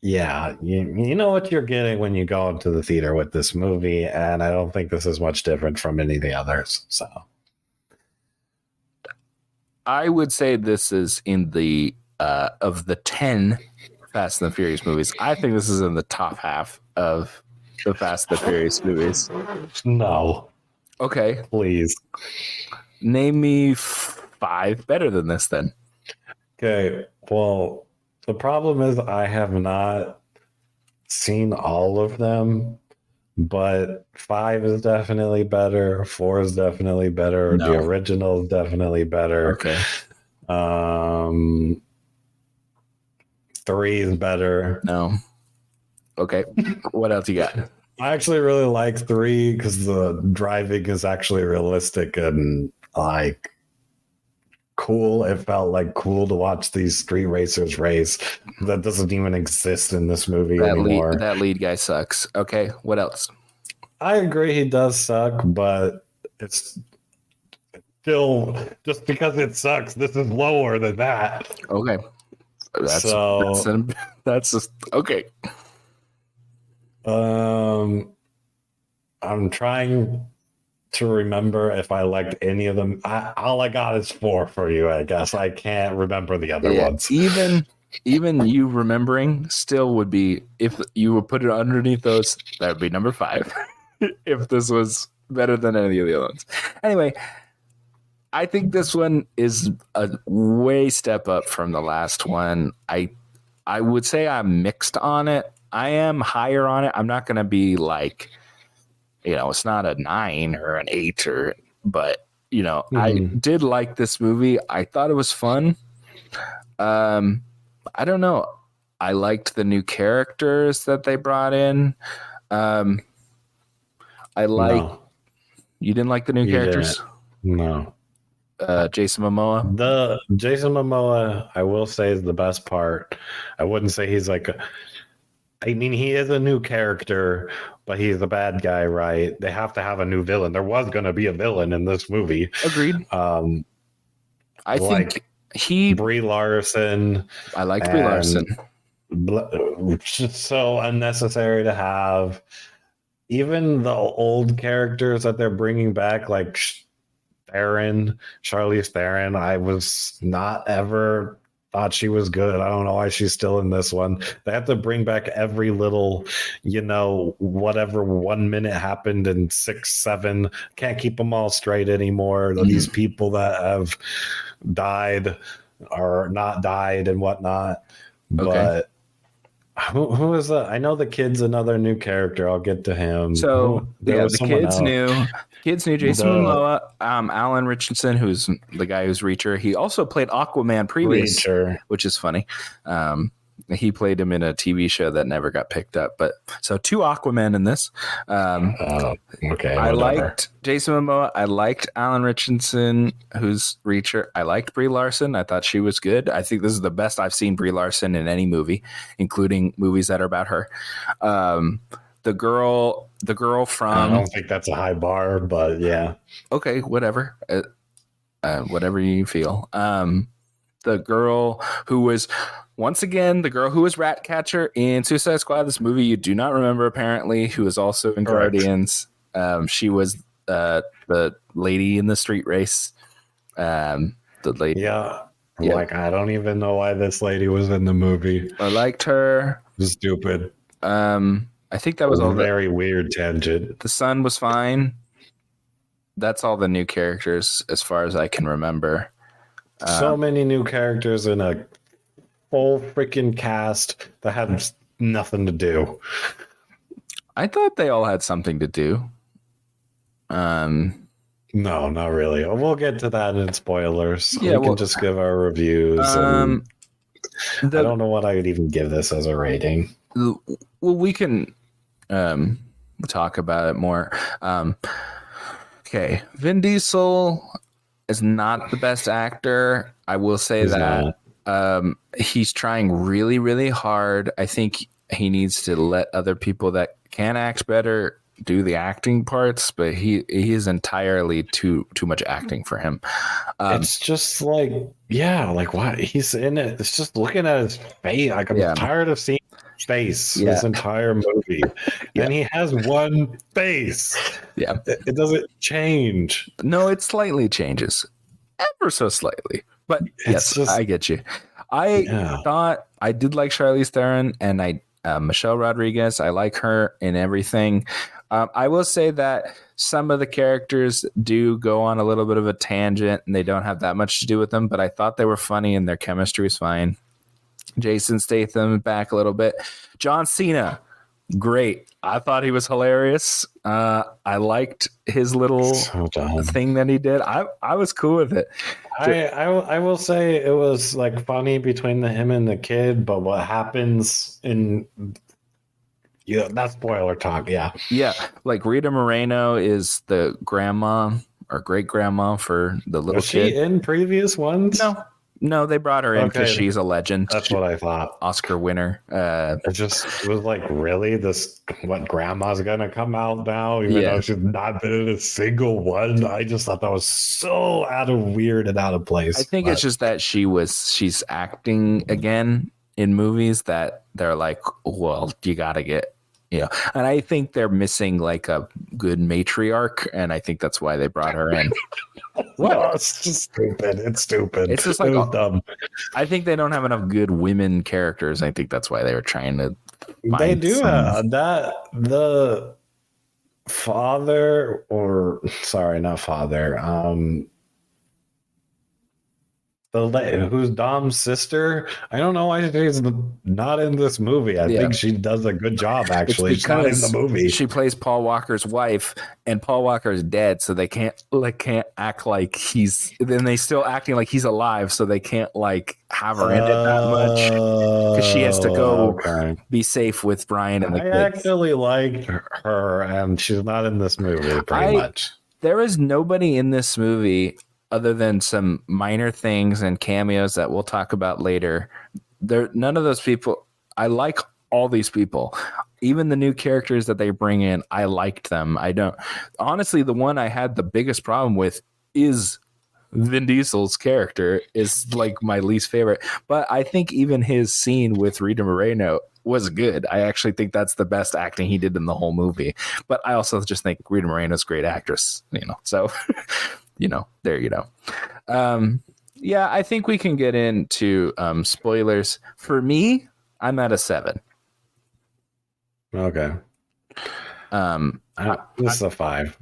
yeah, you know what you're getting when you go into the theater with this movie, and I don't think this is much different from any of the others. So I would say this is in the of the 10 Fast and the Furious movies. I think this is in the top half of the Fast and the Furious movies. No. Okay. Please. Name me 5 better than this then. Okay. Well, the problem is I have not seen all of them, but 5 is definitely better. 4 is definitely better. No. The original is definitely better. Okay. 3 is better. No. Okay. What else you got? I actually really like 3 because the driving is actually realistic and like cool. It felt like cool to watch these street racers race. That doesn't even exist in this movie anymore. That lead guy sucks. Okay, what else? I agree he does suck, but it's still just because it sucks. This is lower than that. Okay, that's just okay. I'm trying to remember if I liked any of them. All I got is 4 for you, I guess. I can't remember the other ones. Even you remembering still would be, if you would put it underneath those, that would be number 5. If this was better than any of the other ones. Anyway, I think this one is a way step up from the last one. I would say I'm mixed on it. I am higher on it. I'm not going to be like, it's not a 9 or an 8 but I did like this movie. I thought it was fun. I don't know. I liked the new characters that they brought in. You didn't like the new characters? No. Jason Momoa. The Jason Momoa, I will say, is the best part. I wouldn't say he's like he is a new character, but he's a bad guy, right? They have to have a new villain. There was going to be a villain in this movie. Agreed. I think Brie Larson. I liked Brie Larson. Just so unnecessary to have. Even the old characters that they're bringing back, like Charlize Theron, I was not ever thought she was good. I don't know why she's still in this one. They have to bring back every little, whatever 1 minute happened in 6, 7. Can't keep them all straight anymore. These people that have died or not died and whatnot. Okay. But who is that? I know the kid's another new character. I'll get to him. So Was the someone kids else. knew. Kids knew Jason Momoa, Alan Richardson, who's the guy who's Reacher. He also played Aquaman previous, Reacher. which is funny. He played him in a TV show that never got picked up. But so 2 Aquaman in this. Okay. I whatever. liked Jason Momoa. I liked Alan Richardson, who's Reacher. I liked Brie Larson. I thought she was good. I think this is the best I've seen Brie Larson in any movie, including movies that are about her. The girl from. I don't think that's a high bar, but yeah. Okay, whatever. Whatever you feel. The girl who was, once again, the girl who was Ratcatcher in Suicide Squad, this movie you do not remember apparently, who was also in Correct. Guardians. She was the lady in the street race. The lady. Yeah. Yeah. Like, I don't even know why this lady was in the movie. I liked her. Stupid. I think that was all. Very weird tangent. The son was fine. That's all the new characters as far as I can remember. So many new characters in a full freaking cast that had nothing to do. I thought they all had something to do. No, not really. We'll get to that in spoilers. Yeah, we can just give our reviews. I don't know what I would even give this as a rating. Well, we can talk about it more. Okay, Vin Diesel is not the best actor. I will say He's that. He's trying really, really hard. I think he needs to let other people that can act better do the acting parts, but he is entirely too much acting for him. It's just like, like what he's in it. It's just looking at his face. Like, I'm tired of seeing his face this entire movie, and he has one face. Yeah, it doesn't change. No, it slightly changes, ever so slightly. But yes, I get you. I thought I did like Charlize Theron and Michelle Rodriguez. I like her in everything. I will say that some of the characters do go on a little bit of a tangent and they don't have that much to do with them, but I thought they were funny and their chemistry was fine. Jason Statham back a little bit. John Cena, great. I thought he was hilarious. I liked his little thing that he did. I was cool with it. I will say it was like funny between him and the kid, but what happens in that's spoiler talk. Yeah, like Rita Moreno is the grandma or great grandma for the little kid. Was she in previous ones? No, they brought her in because she's a legend. That's what I thought. Oscar winner. It was like, really? What grandma's gonna come out now, even though she's not been in a single one? I just thought that was so weird and out of place. I think it's just that she's acting again in movies that they're like, well, you gotta get. Yeah, and I think they're missing like a good matriarch, and I think that's why they brought her in. Well, it's just stupid. It's stupid. It's just like dumb. I think they don't have enough good women characters. I think that's why they were trying to. They do have that. The father, or sorry, not father. Who's Dom's sister? I don't know why she's not in this movie. I think she does a good job. Actually, she's not in the movie. She plays Paul Walker's wife, and Paul Walker is dead, so they can't act like he's. Then they still acting like he's alive, so they can't like have her in it that much because she has to go be safe with Brian and the kids. I actually liked her, and she's not in this movie. Pretty much, there is nobody in this movie. Other than some minor things and cameos that we'll talk about later, none of those people. I like all these people, even the new characters that they bring in. I liked them. I don't honestly. The one I had the biggest problem with is Vin Diesel's character. Is like my least favorite, but I think even his scene with Rita Moreno was good. I actually think that's the best acting he did in the whole movie. But I also just think Rita Moreno's a great actress. So. There you go. Yeah, I think we can get into spoilers. For me, I'm at a 7. Okay. Um, This is a 5.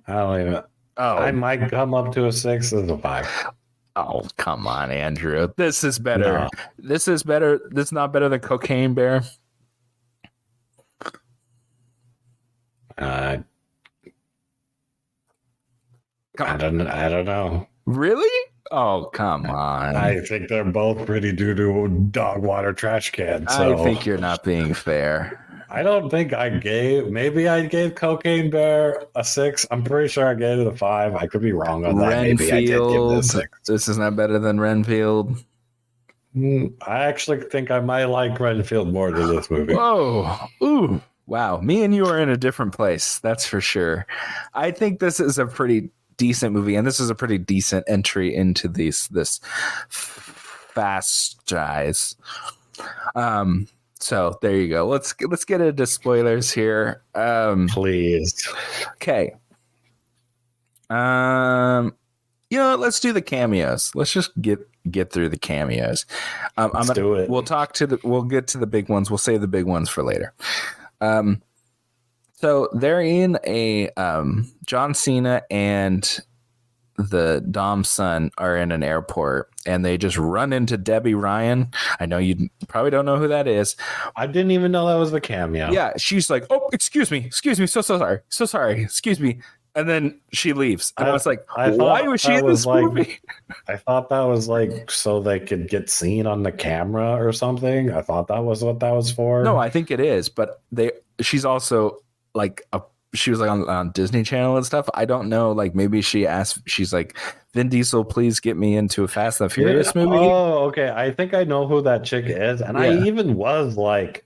I don't even. oh, I might come up to a 6. This is a 5. oh, come on, Andrew. This is better. No. This is better. This is not better than Cocaine Bear. I don't know. Really? Oh, come on. I think they're both pretty doo-doo dog water trash cans. So I think you're not being fair. I don't think I gave. Maybe I gave Cocaine Bear a 6. I'm pretty sure I gave it a 5. I could be wrong on that. Maybe I did give it a Renfield. 6. This is not better than Renfield. I actually think I might like Renfield more than this movie. Whoa. Ooh. Wow. Me and you are in a different place. That's for sure. I think this is a pretty decent movie, and this is a pretty decent entry into this fast guys. So there you go. Let's get into spoilers here. Please. Okay. You know what? Let's do the cameos. Let's just get through the cameos. Let's do it. We'll get to the big ones. We'll save the big ones for later. So they're in a John Cena and the Dom's son are in an airport, and they just run into Debbie Ryan. I know you probably don't know who that is. I didn't even know that was the cameo. Yeah, she's like, "Oh, excuse me, so sorry, excuse me," and then she leaves. And I was like, "Why was she in this movie?" I thought that was like so they could get seen on the camera or something. I thought that was what that was for. No, I think it is, but she's also like she was like on Disney Channel and stuff. I don't know. Like maybe she's like, Vin Diesel, please get me into a Fast and Furious movie. Oh, okay. I think I know who that chick is. And I even was like,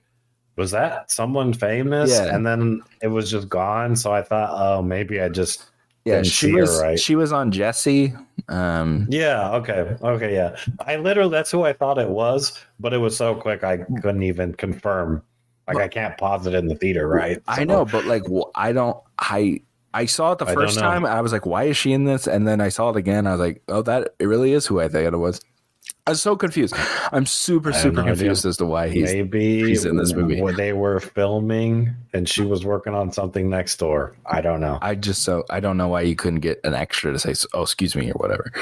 was that someone famous? Yeah. And then it was just gone. So I thought, oh, maybe I just didn't she see was her right. She was on Jesse. Yeah. Okay. Yeah. That's who I thought it was, but it was so quick I couldn't even confirm. Like I can't pause it in the theater, right? I know, but like I saw it the first time. I was like, why is she in this? And then I saw it again. I was like, oh, that it really is who I thought it was. I was so confused. I'm super confused as to why he's in this movie. They were filming and she was working on something next door. I don't know. I don't know why you couldn't get an extra to say, oh, excuse me, or whatever.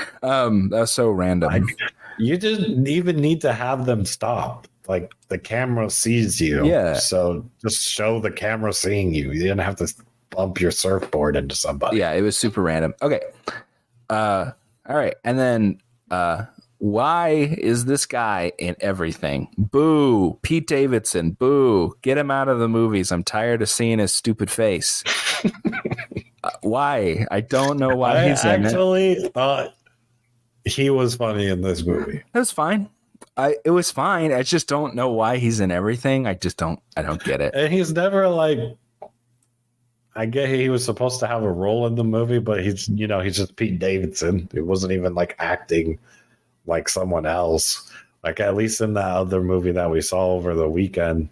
That's so random. You didn't even need to have them stop. Like the camera sees you. Yeah. So just show the camera seeing you. You didn't have to bump your surfboard into somebody. Yeah, it was super random. Okay. All right. And then why is this guy in everything? Boo. Pete Davidson. Boo. Get him out of the movies. I'm tired of seeing his stupid face. Why? I don't know why he's in it. I actually thought he was funny in this movie. That's fine. It was fine. I just don't know why he's in everything. I don't get it. And he's never like, I get he was supposed to have a role in the movie, but he's just Pete Davidson. It wasn't even like acting like someone else. Like at least in that other movie that we saw over the weekend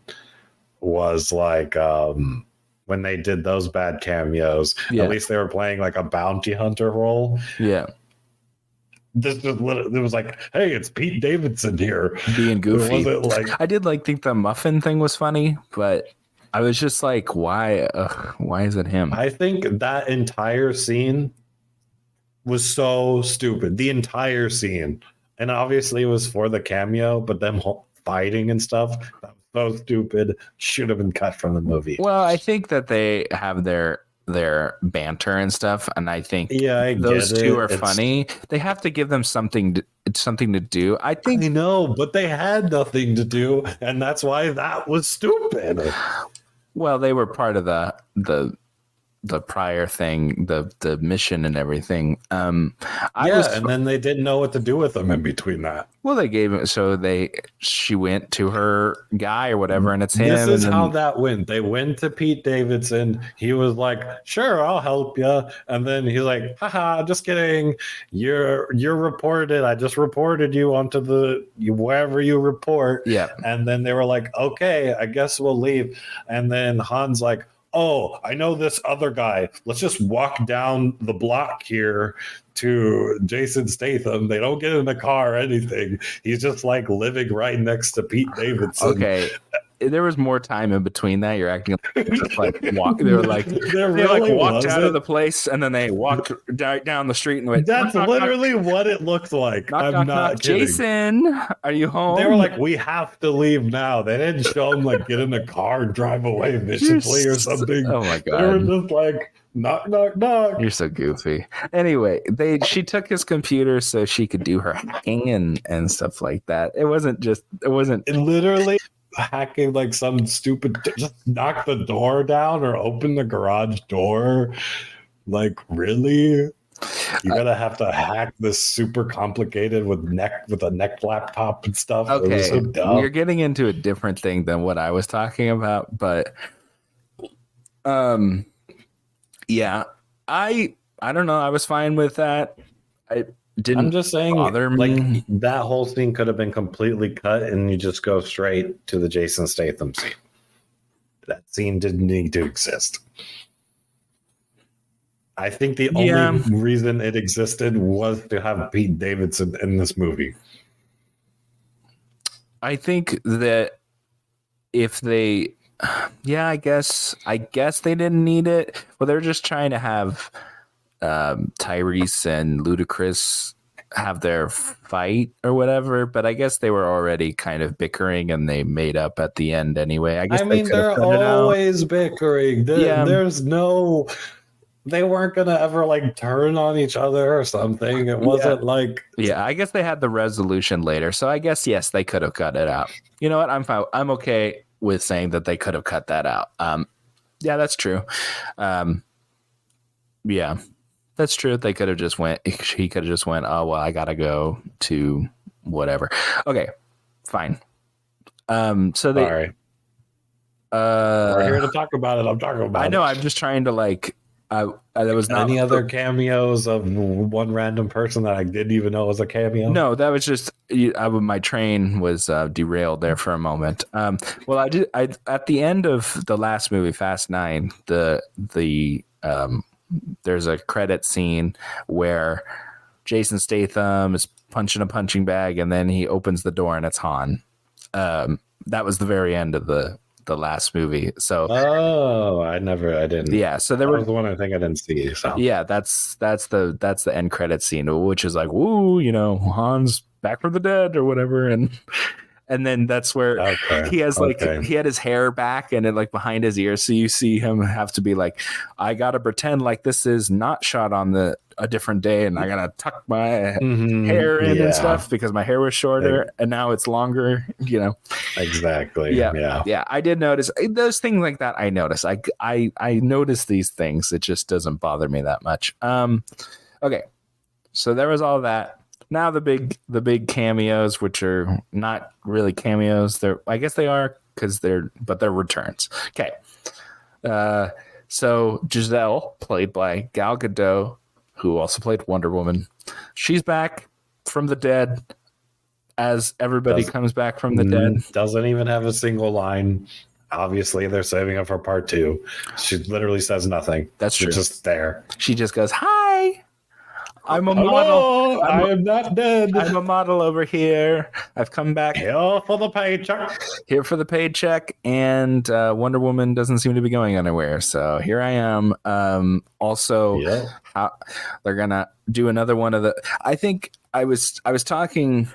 was like when they did those bad cameos, at least they were playing like a bounty hunter role. Yeah. It was like, hey, it's Pete Davidson here being goofy. It wasn't like, I did think the muffin thing was funny, but I was just like, why is it him? I think that entire scene was so stupid. The entire scene, and obviously it was for the cameo, but them fighting and stuff, that was so stupid. Should have been cut from the movie. Well, I think that they have their banter and stuff, and I think those two are funny. They have to give them something to do. I know, but they had nothing to do, and that's why that was stupid. Well, they were part of the prior thing, the mission and everything. And then they didn't know what to do with them in between that. Well, they gave it, so she went to her guy or whatever, and it's him. This is how that went. They went to Pete Davidson. He was like, "Sure, I'll help you," and then he's like, "Haha, just kidding. You're reported. I just reported you onto wherever you report." Yeah, and then they were like, "Okay, I guess we'll leave," and then Han's like, oh, I know this other guy. Let's just walk down the block here to Jason Statham. They don't get in the car or anything. He's just like living right next to Pete Davidson. Okay. There was more time in between that. You're acting just like walk. They were like There they like really walked out wasn't. of the place and then they walked down the street and went. That's knock, literally what it looked like. knock, I'm knock, not knock. kidding. Jason, are you home? They were like, we have to leave now. They didn't show him like get in the car and drive away efficiently or something. Oh my They were god. just like knock, knock, knock. You're so goofy. Anyway, she took his computer so she could do her hacking and stuff like that. It wasn't And literally hacking like some stupid just knock the door down or open the garage door. Like, really? You're gonna have to hack this super complicated with a neck laptop and stuff. It was okay. so dumb. You're getting into a different thing than what I was talking about, but yeah, I don't know. I was fine with that. I didn't. I'm just saying, bother me. like that whole scene could have been completely cut, and you just go straight to the Jason Statham scene. That scene didn't need to exist. I think the only reason it existed was to have Pete Davidson in this movie. I think that if they, I guess they didn't need it. Well, they're just trying to have Tyrese and Ludacris have their fight or whatever. But I guess they were already kind of bickering and they made up at the end anyway. I guess they're always bickering. There's no. They weren't gonna ever like turn on each other or something. It wasn't like. Yeah, I guess they had the resolution later. So I guess yes, they could have cut it out. You know what? I'm fine. I'm okay with saying that they could have cut that out. Yeah, that's true. Yeah, that's true. They could have just went. He could have just went. Oh well, I gotta go to whatever. Okay, fine. So they. All right. We're here to talk about it. I'm talking about. I know. It. I'm just trying to like. There was not any other cameos of one random person that I didn't even know was a cameo. No, that was just my train was derailed there for a moment. Well, I at the end of the last movie, Fast 9, the there's a credit scene where Jason Statham is punching a punching bag, and then he opens the door and it's Han. That was the very end of the last movie. So I didn't. Yeah, so there was the one I think I didn't see. So yeah, that's the end credit scene, which is like, woo, Han's back from the dead or whatever, and then that's where he has he had his hair back and it like behind his ear, so you see him have to be like, I gotta pretend like this is not shot on a different day, and I gotta tuck my hair in and stuff because my hair was shorter and now it's longer. Exactly. Yeah. I did notice those things like that. I notice. I notice these things. It just doesn't bother me that much. Okay, so there was all that. Now the big cameos, which are not really cameos. I guess they are because they're returns. Okay. So Giselle, played by Gal Gadot, who also played Wonder Woman, she's back from the dead as everybody comes back from the dead. Doesn't even have a single line. Obviously, they're saving it for part 2. She literally says nothing. That's true. She's just there. She just goes, "Hi, I'm a Hello, model. I am not dead. I'm a model over here. I've come back here for the paycheck. And Wonder Woman doesn't seem to be going anywhere. So here I am. Also, they're gonna do another one of the. I think I was talking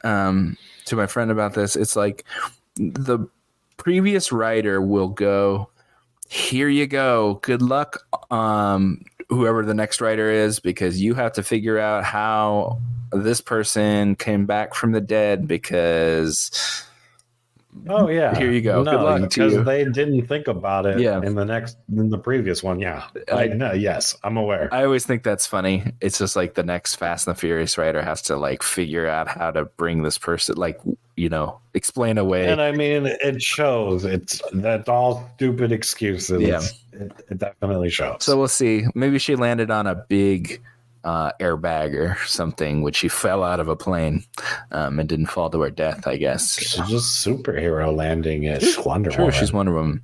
to my friend about this. It's like the previous writer will go, "Here you go. Good luck." Whoever the next writer is, because you have to figure out how this person came back from the dead because here you go. No, good luck to you. Because they didn't think about it in the previous one. Yes, I'm aware. I always think that's funny. It's just like the next Fast and the Furious writer has to like figure out how to bring this person, like, explain away. And I mean, it shows. That's all stupid excuses. Yeah. It definitely shows. So we'll see. Maybe she landed on a big airbag or something, which she fell out of a plane and didn't fall to her death, I guess. She's just superhero landing at Wonder Woman. True, she's Wonder Woman.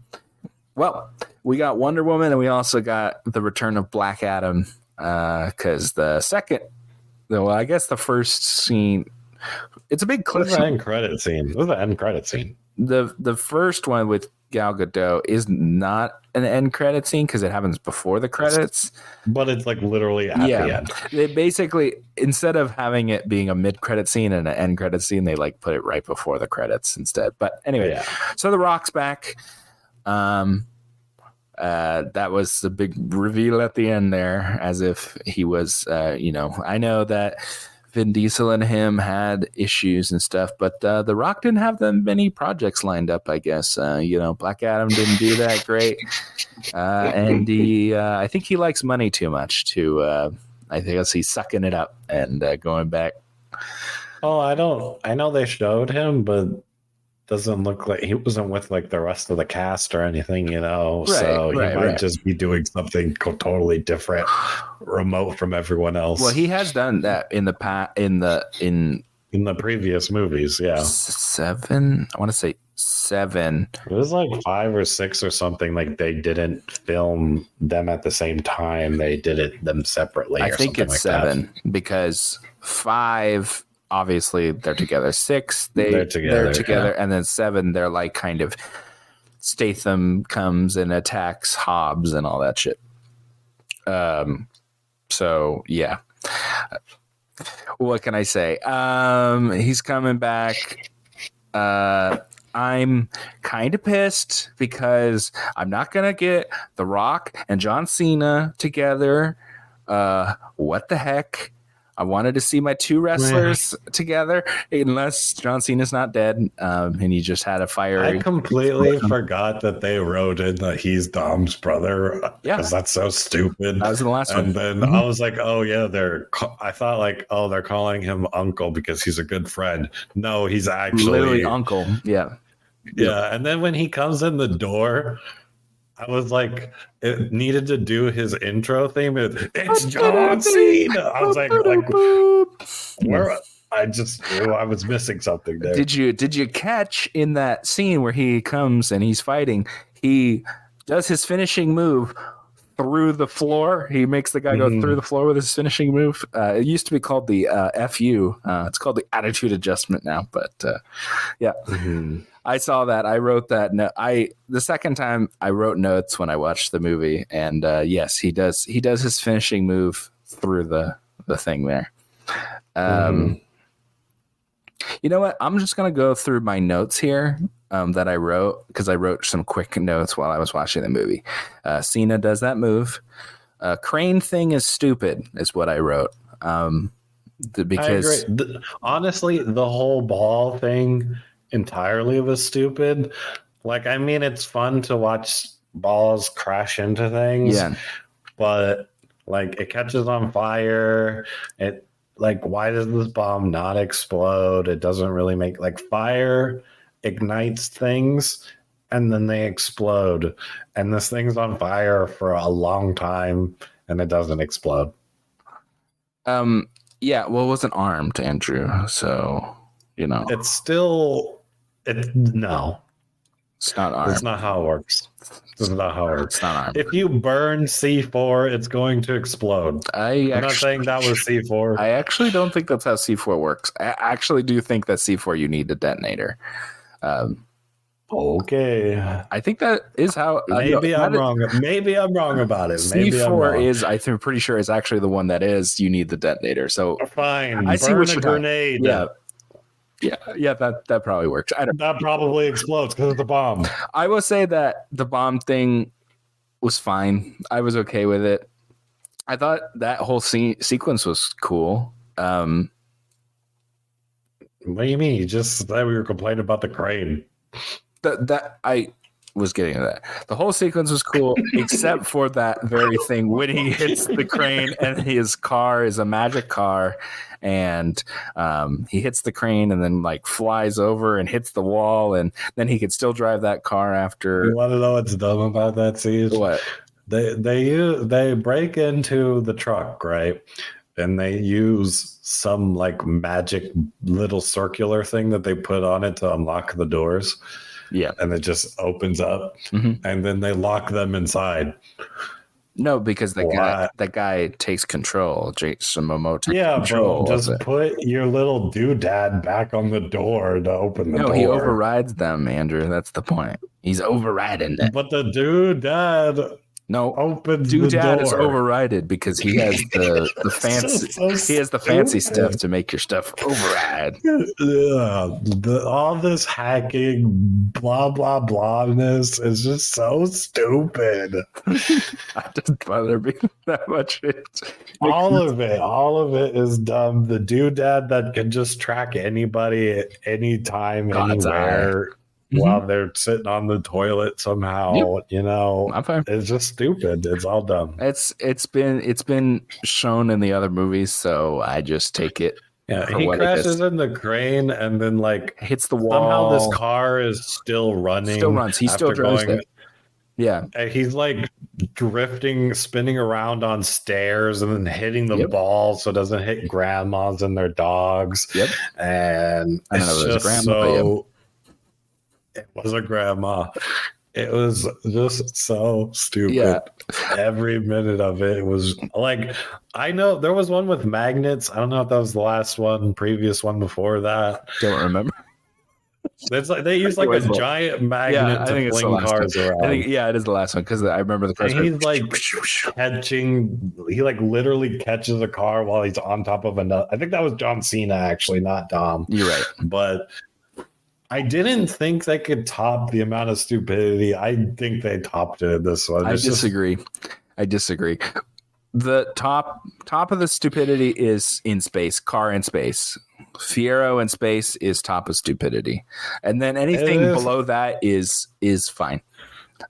Well, we got Wonder Woman, and we also got the return of Black Adam. Because I guess the first scene, it's a big clip. What's the end credit scene? What's the end credit scene? The first one with Gal Gadot is not an end credit scene because it happens before the credits. But it's like literally at the end. They basically, instead of having it being a mid-credit scene and an end credit scene, they like put it right before the credits instead. But anyway, so The Rock's back. That was the big reveal at the end there, as if he was, I know that Vin Diesel and him had issues and stuff, but The Rock didn't have that many projects lined up, I guess. Black Adam didn't do that great. And I think he likes money too much I guess he's sucking it up and going back. Oh, I know they showed him, but doesn't look like he wasn't with like the rest of the cast or anything, so he might just be doing something totally different, remote from everyone else. Well, he has done that in the past, in the previous movies. I want to say 7. It was like 5 or 6 or something. Like they didn't film them at the same time. They did them separately. I think it's 7 because 5, obviously they're together. 6, they're together, and then 7, they're like kind of Statham comes and attacks Hobbs and all that shit. So yeah, what can I say? He's coming back. I'm kind of pissed because I'm not gonna get The Rock and John Cena together. What the heck? I wanted to see my 2 wrestlers together, unless John Cena's not dead, and he just had a fire. I completely forgot that they wrote in that he's Dom's brother. Yeah, because that's so stupid. That was the last one. And then I was like, oh yeah, I thought like, oh, they're calling him Uncle because he's a good friend. No, he's actually literally Uncle. Yeah. And then when he comes in the door, I was like, it needed to do his intro theme. It's John Cena. I was like, where? I was missing something there. Did you catch in that scene where he comes and he's fighting? He does his finishing move through the floor. He makes the guy go through the floor with his finishing move. It used to be called the FU. It's called the attitude adjustment now. But yeah. Mm-hmm. I saw that. I wrote that. The second time I wrote notes when I watched the movie, and yes, he does. He does his finishing move through the thing there. You know what? I'm just gonna go through my notes here that I wrote because I wrote some quick notes while I was watching the movie. Cena does that move. Crane thing is stupid, is what I wrote. Because I agree. Honestly, the whole ball thing entirely was stupid. Like, I mean, it's fun to watch balls crash into things, but like it catches on fire. It like, why does this bomb not explode? It doesn't really make like fire ignites things and then they explode, and this thing's on fire for a long time and it doesn't explode. Well, it wasn't armed, Andrew, so it's still no. It's not armed. That's not how it works. This is not how it works. It's not armed. If you burn C4, it's going to explode. I'm not saying that was C4. I actually don't think that's how C4 works. I actually do think that C4 you need a detonator. Okay. I think that is how. Maybe I'm wrong. Maybe I'm wrong about it. Maybe C4 is, I think, pretty sure is actually the one that is. You need the detonator. So fine. I see what you're grenade. Yeah, that probably works. That probably explodes because of the bomb. I will say that the bomb thing was fine. I was okay with it. I thought that whole sequence was cool. What do you mean? You just said we were complaining about the crane. That I was getting to that. The whole sequence was cool, except for that very thing when he hits the crane and his car is a magic car, and he hits the crane and then like flies over and hits the wall, and then he could still drive that car after. You want to know what's dumb about that scene? What? They break into the truck, right? And they use some like magic little circular thing that they put on it to unlock the doors. Yeah. and it just opens up, and then they lock them inside. No, because Why? that guy takes control. Jason Momoa takes Yeah, control but of just it. put your little doodad back on the door to open the No, door. he overrides them, Andrew. That's the point. He's overriding it. But the doodad No, opens the Doodad is door. overrided because he has the fancy So he has the fancy stupid. stuff to make your stuff override. All this hacking, blah blah blahness is just so stupid. That doesn't bother me that much. All of it is dumb. The doodad that can just track anybody at any time, God's anywhere, while they're sitting on the toilet somehow. Yep. You know, I'm fine. it's just stupid. It's all dumb. It's been shown in the other movies, so I just take it. Yeah, for he what it crashes is. in the crane and then like Hits the wall. somehow this car is still running. Still runs. He still after drives it. Yeah. And he's like drifting, spinning around on stairs and then hitting the Yep. ball so it doesn't hit grandmas and their dogs. Yep. And I don't know it's if it was a just grandma, but so it was a grandma. It was just so stupid. Yeah. Every minute of it was like, I know there was one with magnets. I don't know if that was the last one, previous one before that. Don't remember. It's like they use like a giant magnet to fling cars around. I think it is the last one because I remember the cars. And he's like catching, he like literally catches a car while he's on top of another. I think that was John Cena, actually, not Dom. You're right. But I didn't think they could top the amount of stupidity. I think they topped it in this one. I disagree. The top of the stupidity is in space, car in space. Fiero in space is top of stupidity. And then anything below that is fine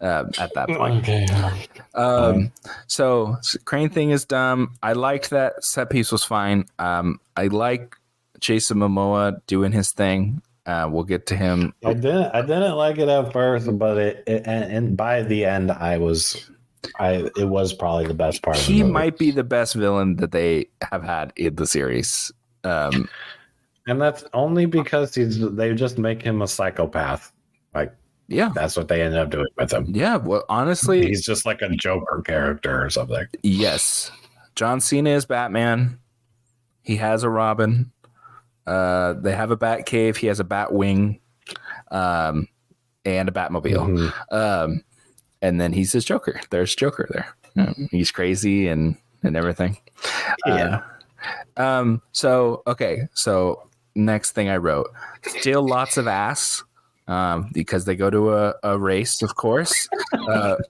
at that point. Okay. So crane thing is dumb. I liked that set piece was fine. I like Jason Momoa doing his thing. We'll get to him. I didn't like it at first, but and by the end, it was probably the best part. He might be the best villain that they have had in the series, and that's only because they just make him a psychopath. Like, yeah, that's what they ended up doing with him. Yeah, well, honestly, he's just like a Joker character or something. Yes, John Cena is Batman. He has a Robin. They have a Bat Cave. He has a Bat Wing, and a Batmobile. Mm-hmm. And then he's his Joker. There's Joker there. He's crazy and everything. Yeah. So next thing I wrote, still lots of ass. Because they go to a race, of course.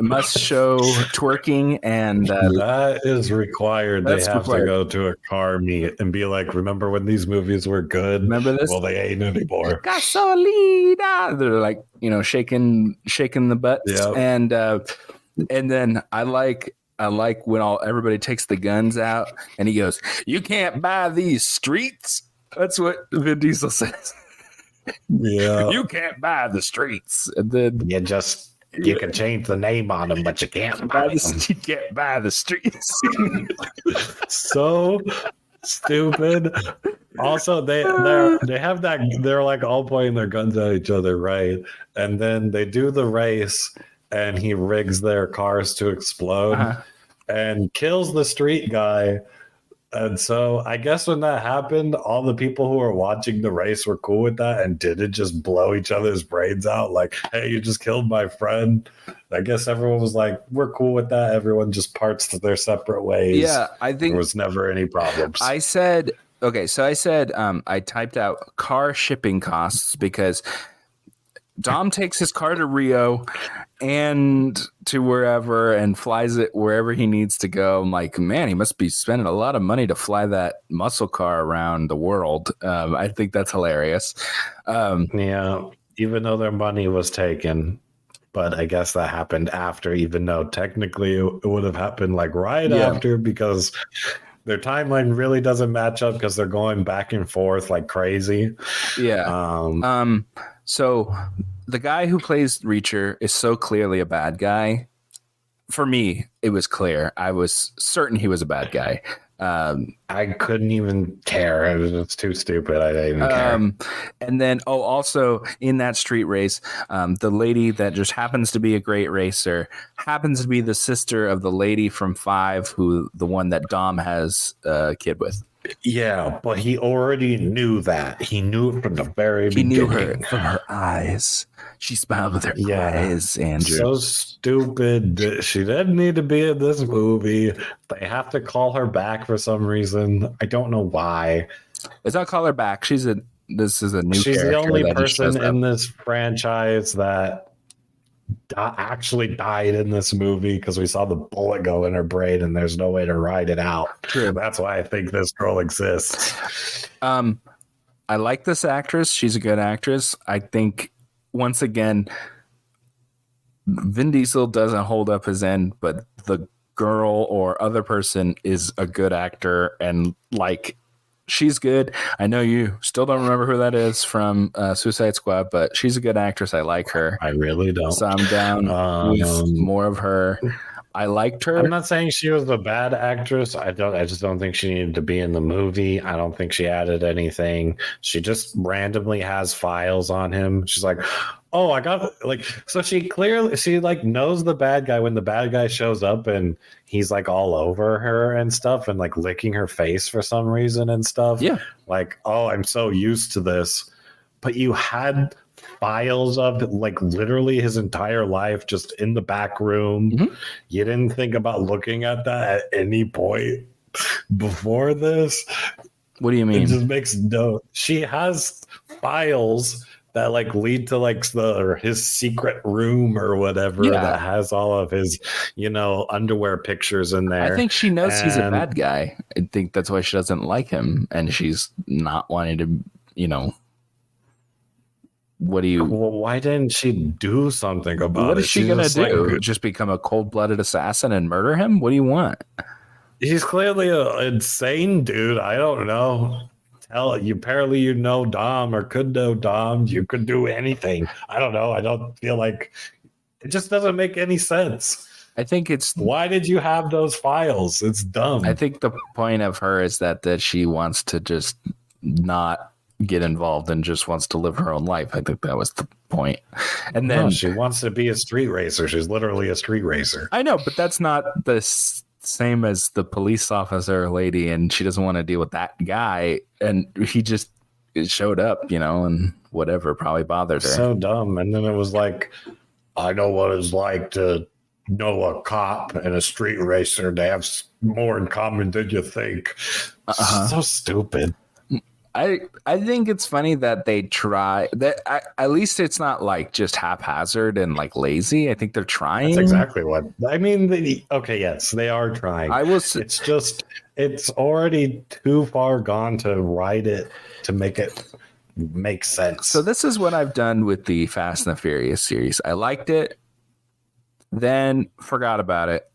Must show twerking and that is required. They have to go to a car meet and be like, remember when these movies were good? Remember this? Well, they ain't anymore. Gasolina. They're like, shaking the butts. Yep. And then I like when everybody takes the guns out and he goes, "You can't buy these streets." That's what Vin Diesel says. Yeah, you can't buy the streets, and then you can change the name on them, but you can't buy them. You can't buy the streets. So stupid. Also, they have that. They're like all pointing their guns at each other, right? And then they do the race, and he rigs their cars to explode and kills the street guy. And so I guess when that happened, all the people who were watching the race were cool with that and didn't just blow each other's brains out like, hey, you just killed my friend. I guess everyone was like, we're cool with that. Everyone just parts to their separate ways. Yeah, I think there was never any problems. I typed out car shipping costs because Dom takes his car to Rio and to wherever and flies it wherever he needs to go. I'm like, man, he must be spending a lot of money to fly that muscle car around the world. I think that's hilarious. Yeah, even though their money was taken, but I guess that happened after, even though technically it would have happened like after, because their timeline really doesn't match up because they're going back and forth like crazy. Yeah. So the guy who plays Reacher is so clearly a bad guy. For me, it was clear. I was certain he was a bad guy. I couldn't even care. It was just too stupid. I didn't even care. And then, also in that street race, the lady that just happens to be a great racer happens to be the sister of the lady from Five, the one that Dom has a kid with. Yeah, but he already knew that. He knew it from the very beginning. He knew her from her eyes. She smiled with her eyes, Andrew. So stupid. She didn't need to be in this movie. They have to call her back for some reason. I don't know why. Let's not call her back. This is a new She's the character only that person in this franchise that actually died in this movie because we saw the bullet go in her brain and there's no way to ride it out. True. That's why I think this girl exists. I like this actress. She's a good actress. I think, once again, Vin Diesel doesn't hold up his end, but the girl or other person is a good actor, and like, she's good. I know you still don't remember who that is from Suicide Squad, but she's a good actress. I like her. I really don't. So I'm down with more of her. I liked her. I'm not saying she was a bad actress. I just don't think she needed to be in the movie. I don't think she added anything. She just randomly has files on him. She's like, oh, I got so she knows the bad guy when the bad guy shows up and he's like all over her and stuff and like licking her face for some reason and stuff. Yeah. Like, oh, I'm so used to this. But you had files of like literally his entire life just in the back room. Mm-hmm. You didn't think about looking at that at any point before this. What do you mean? It just makes no. She has files that like lead to like his secret room or whatever that has all of his, underwear pictures in there. I think she knows he's a bad guy. I think that's why she doesn't like him, and she's not wanting to, Well, why didn't she do something about it? What is she gonna do? Like, just become a cold-blooded assassin and murder him? What do you want? He's clearly an insane dude. I don't know. Apparently you know Dom or could know Dom. You could do anything. I don't know. I don't feel like it just doesn't make any sense. I think why did you have those files? It's dumb. I think the point of her is that she wants to just not get involved and just wants to live her own life. I think that was the point. And then she wants to be a street racer. She's literally a street racer. I know, but that's not the same as the police officer lady, and she doesn't want to deal with that guy, and he just showed up, and whatever probably bothered her. So dumb. And then it was like, I know what it's like to know a cop and a street racer. They have more in common than you think. So stupid. I think it's funny that they try that. At least it's not like just haphazard and like lazy. I think they're trying. That's exactly what I mean. Yes, they are trying. It's just it's already too far gone to write it to make it make sense. So this is what I've done with the Fast and the Furious series. I liked it, then forgot about it,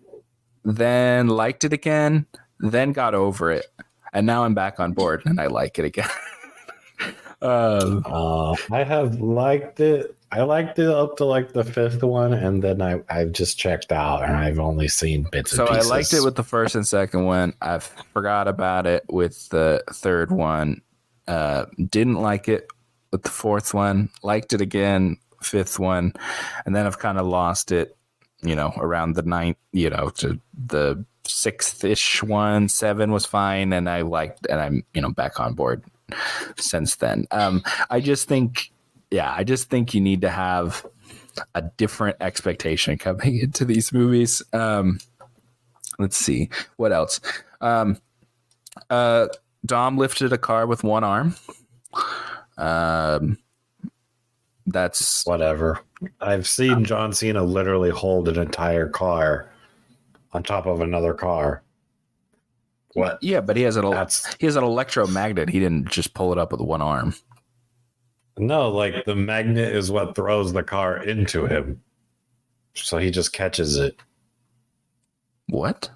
then liked it again, then got over it. And now I'm back on board and I like it again. I have liked it. I liked it up to like the fifth one, and then I've just checked out and I've only seen bits and pieces. So I liked it with the first and second one. I forgot about it with the third one. Didn't like it with the fourth one. Liked it again, fifth one. And then I've kind of lost it, around the ninth, to the sixth-ish one. 7 was fine, and I liked, and I'm back on board since then. I just think you need to have a different expectation coming into these movies. Let's see what else. Dom lifted a car with one arm. That's whatever. I've seen John Cena literally hold an entire car on top of another car. What? Yeah, but he has an electromagnet. He didn't just pull it up with one arm. No, like the magnet is what throws the car into him. So he just catches it. What?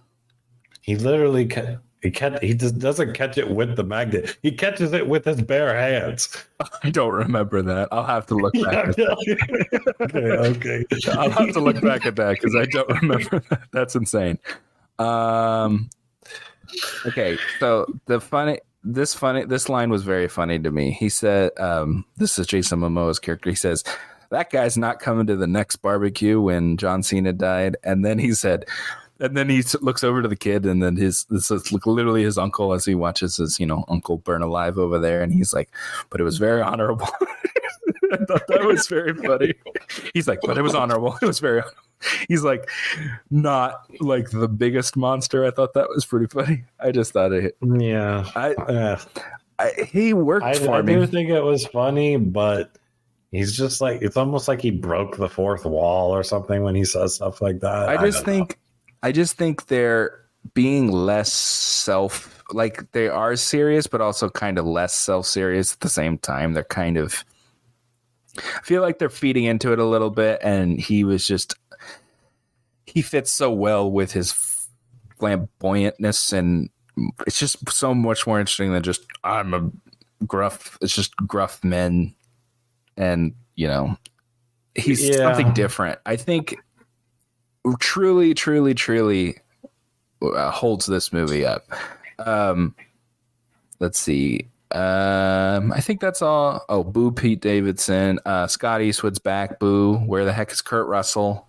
He literally he just doesn't catch it with the magnet. He catches it with his bare hands. I don't remember that. I'll have to look back. Okay. I'll have to look back at that because I don't remember that. That's insane. Okay, so this line was very funny to me. He said, "This is Jason Momoa's character." He says, "That guy's not coming to the next barbecue when John Cena died." And then he said, and then he looks over to the kid, and then this is literally his uncle as he watches his uncle burn alive over there, and he's like, "But it was very honorable." I thought that was very funny. He's like, "But it was honorable. It was very." He's like, not like the biggest monster. I thought that was pretty funny. I just thought it. Yeah. He worked for me. I do think it was funny, but he's just like, it's almost like he broke the fourth wall or something when he says stuff like that. I just think they're being less like they are serious, but also kind of less self-serious at the same time. They're kind of, I feel like they're feeding into it a little bit, and he fits so well with his flamboyantness, and it's just so much more interesting than just I'm a gruff. It's just gruff men, and he's something different. I think truly holds this movie up. Let's see. I think that's all. Oh, boo Pete Davidson. Scott Eastwood's back. Boo. Where the heck is Kurt Russell?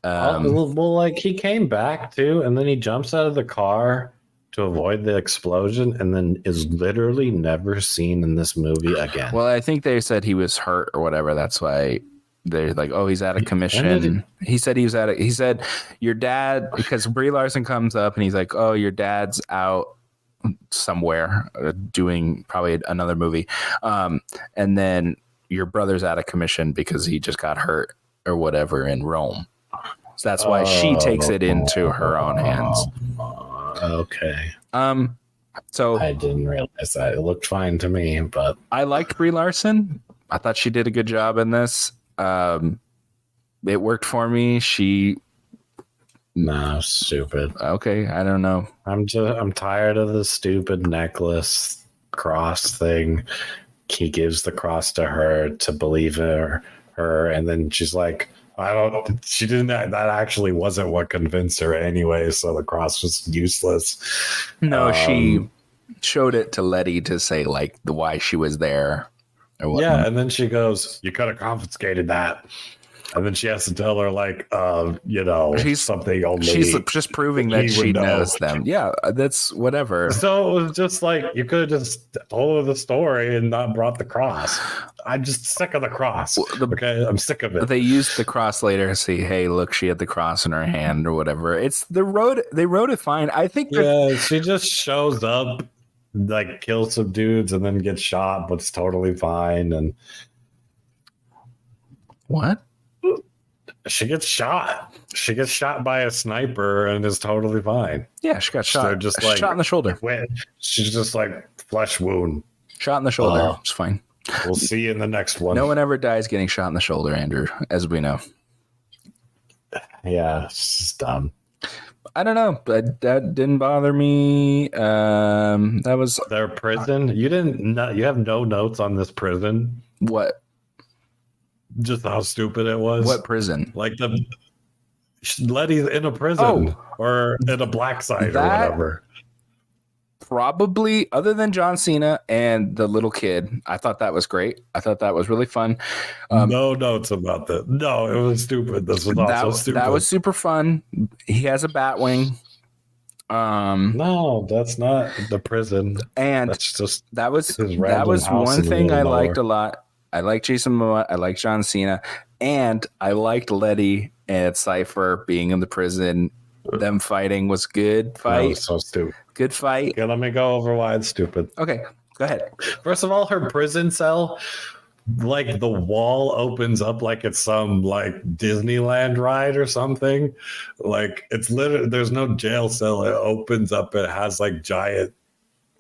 Like he came back too, and then he jumps out of the car to avoid the explosion, and then is literally never seen in this movie again. Well, I think they said he was hurt or whatever. That's why they're like, "Oh, he's out of commission." He said he was out of. He said your dad, because Brie Larson comes up and he's like, "Oh, your dad's out somewhere doing probably another movie," and then your brother's out of commission because he just got hurt or whatever in Rome. So that's why she takes it into her own hands. Okay. So I didn't realize that. It looked fine to me, but I liked Brie Larson. I thought she did a good job in this. It worked for me. No, stupid. Okay, I don't know. I'm tired of the stupid necklace cross thing. He gives the cross to her to believe her, and then she's like, she didn't, that actually wasn't what convinced her anyway, so the cross was useless. No, she showed it to Letty to say like why she was there. Or whatnot. Yeah, and then she goes, "You could have confiscated that." And then she has to tell her like, she's something only. She's just proving that she knows them. Yeah, that's whatever. So it was just like, you could have just told her the story and not brought the cross. I'm just sick of the cross. Okay, I'm sick of it. They used the cross later to see, hey, look, she had the cross in her hand or whatever. They wrote it fine. I think. She just shows up, like kills some dudes and then gets shot, but it's totally fine. And what? She gets shot. She gets shot by a sniper and is totally fine. Yeah, she got shot. So just like shot in the shoulder. She's just like flesh wound. Shot in the shoulder. It's fine. We'll see you in the next one. No one ever dies getting shot in the shoulder, Andrew, as we know. Yeah, it's just dumb. I don't know, but that didn't bother me. That was their prison. You have no notes on this prison. What? Just how stupid it was. What prison? Like Letty's in a prison or in a black site or whatever. Probably, other than John Cena and the little kid, I thought that was great. I thought that was really fun. No notes about that. No, it was stupid. This was also stupid. That was super fun. He has a bat wing. No, that's not the prison. And that's just that was one thing I liked a lot. I like Jason Momoa. I like John Cena, and I liked Letty and Cypher being in the prison. Them fighting was good fight. That was so stupid. Good fight. Okay, let me go over why it's stupid. Okay, go ahead. First of all, her prison cell, like the wall opens up like it's some like Disneyland ride or something. Like it's literally, there's no jail cell. It opens up. It has like giant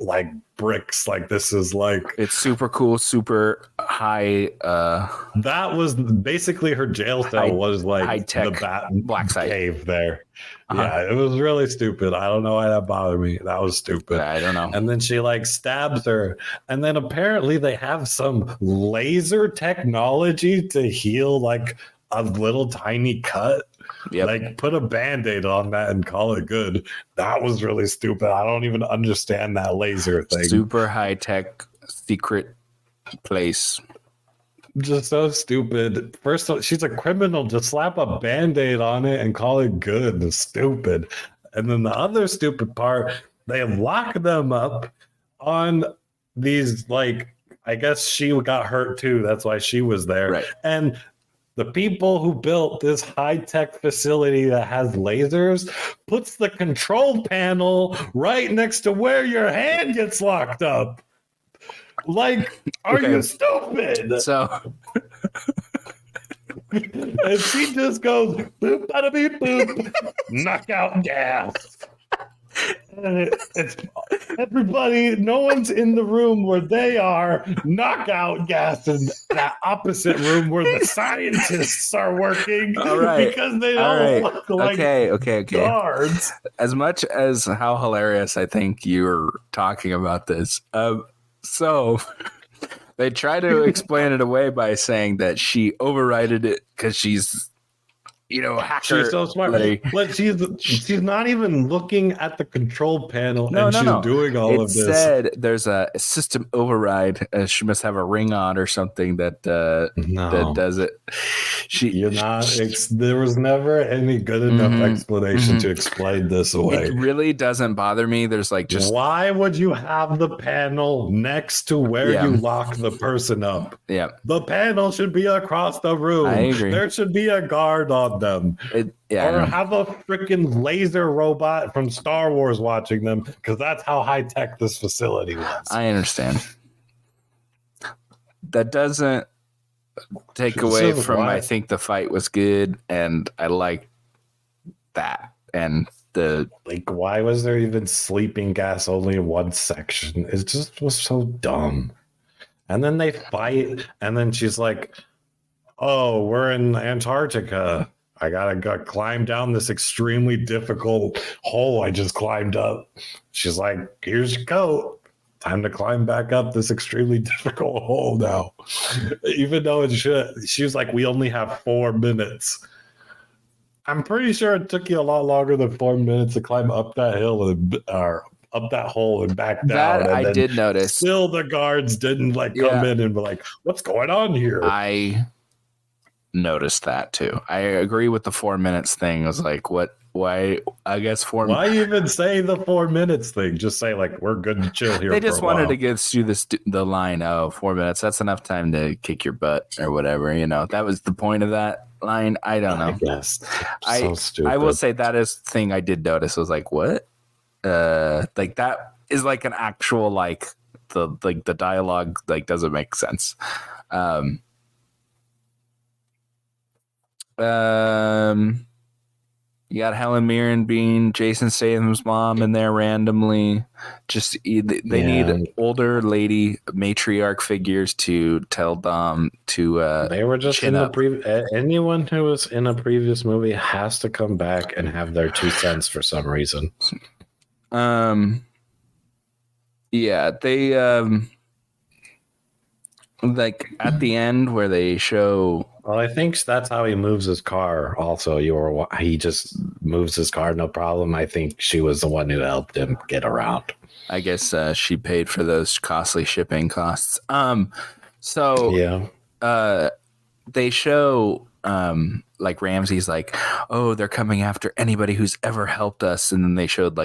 like bricks. Like this is like, it's super cool, super high. That was basically her jail cell. Was like high-tech the bat black site cave there. Yeah, it was really stupid. I don't know why that bothered me. That was stupid. I don't know. And then she like stabs her. And then apparently they have some laser technology to heal like a little tiny cut. Yep. Like, put a band-aid on that and call it good. That was really stupid. I don't even understand that laser thing. Super high tech secret place. Just so stupid. First, she's a criminal. Just slap a band-aid on it and call it good. It's stupid. And then the other stupid part, they lock them up on these, like, I guess she got hurt too. That's why she was there. Right. And the people who built this high-tech facility that has lasers puts the control panel right next to where your hand gets locked up. Like, are you stupid? So And she just goes boop, bada beep, boop, knockout gas. And it's everybody, no one's in the room where they are, knockout gas in that opposite room where the scientists are working. All right. Because they don't look like okay. guards. As much as how hilarious I think you're talking about this, so they try to explain it away by saying that she overrided it because she's, hacker. She's so smart. But she's not even looking at the control panel she's doing all of this. It said there's a system override. She must have a ring on or something that does it. There was never any good enough explanation to explain this away. It really doesn't bother me. There's why would you have the panel next to where you lock the person up? Yeah, the panel should be across the room. I agree. There should be a guard on them. Or have a freaking laser robot from Star Wars watching them, because that's how high tech this facility was. I understand. That doesn't take away from I think the fight was good and I like that. And why was there even sleeping gas only in one section? It just was so dumb. And then they fight, and then she's like, oh, we're in Antarctica. I gotta climb down this extremely difficult hole I just climbed up. She's like, here's your coat. Time to climb back up this extremely difficult hole now. Even though she was like, we only have 4 minutes. I'm pretty sure it took you a lot longer than 4 minutes to climb up that hill or up that hole and back down. That I did notice. Still, the guards didn't come in and be like, what's going on here? I noticed that too. I agree with the 4 minutes thing. I was like, what? Why? I guess 4 minutes. Why even say the 4 minutes thing? Just say we're good to chill here. They just wanted to get through the line. 4 minutes. That's enough time to kick your butt or whatever. That was the point of that line. I don't know. Yes. So stupid. I will say that is the thing I did notice. I was like, what? That is an actual the dialogue doesn't make sense. You got Helen Mirren being Jason Statham's mom in there randomly. Just they need older lady matriarch figures to tell Dom to. They were just in the anyone who was in a previous movie has to come back and have their 2 cents for some reason. Yeah, they at the end where they show. Well, I think that's how he moves his car. Also, he just moves his car, no problem. I think she was the one who helped him get around. I guess she paid for those costly shipping costs. So yeah, they show Ramsey's oh, they're coming after anybody who's ever helped us, and then they showed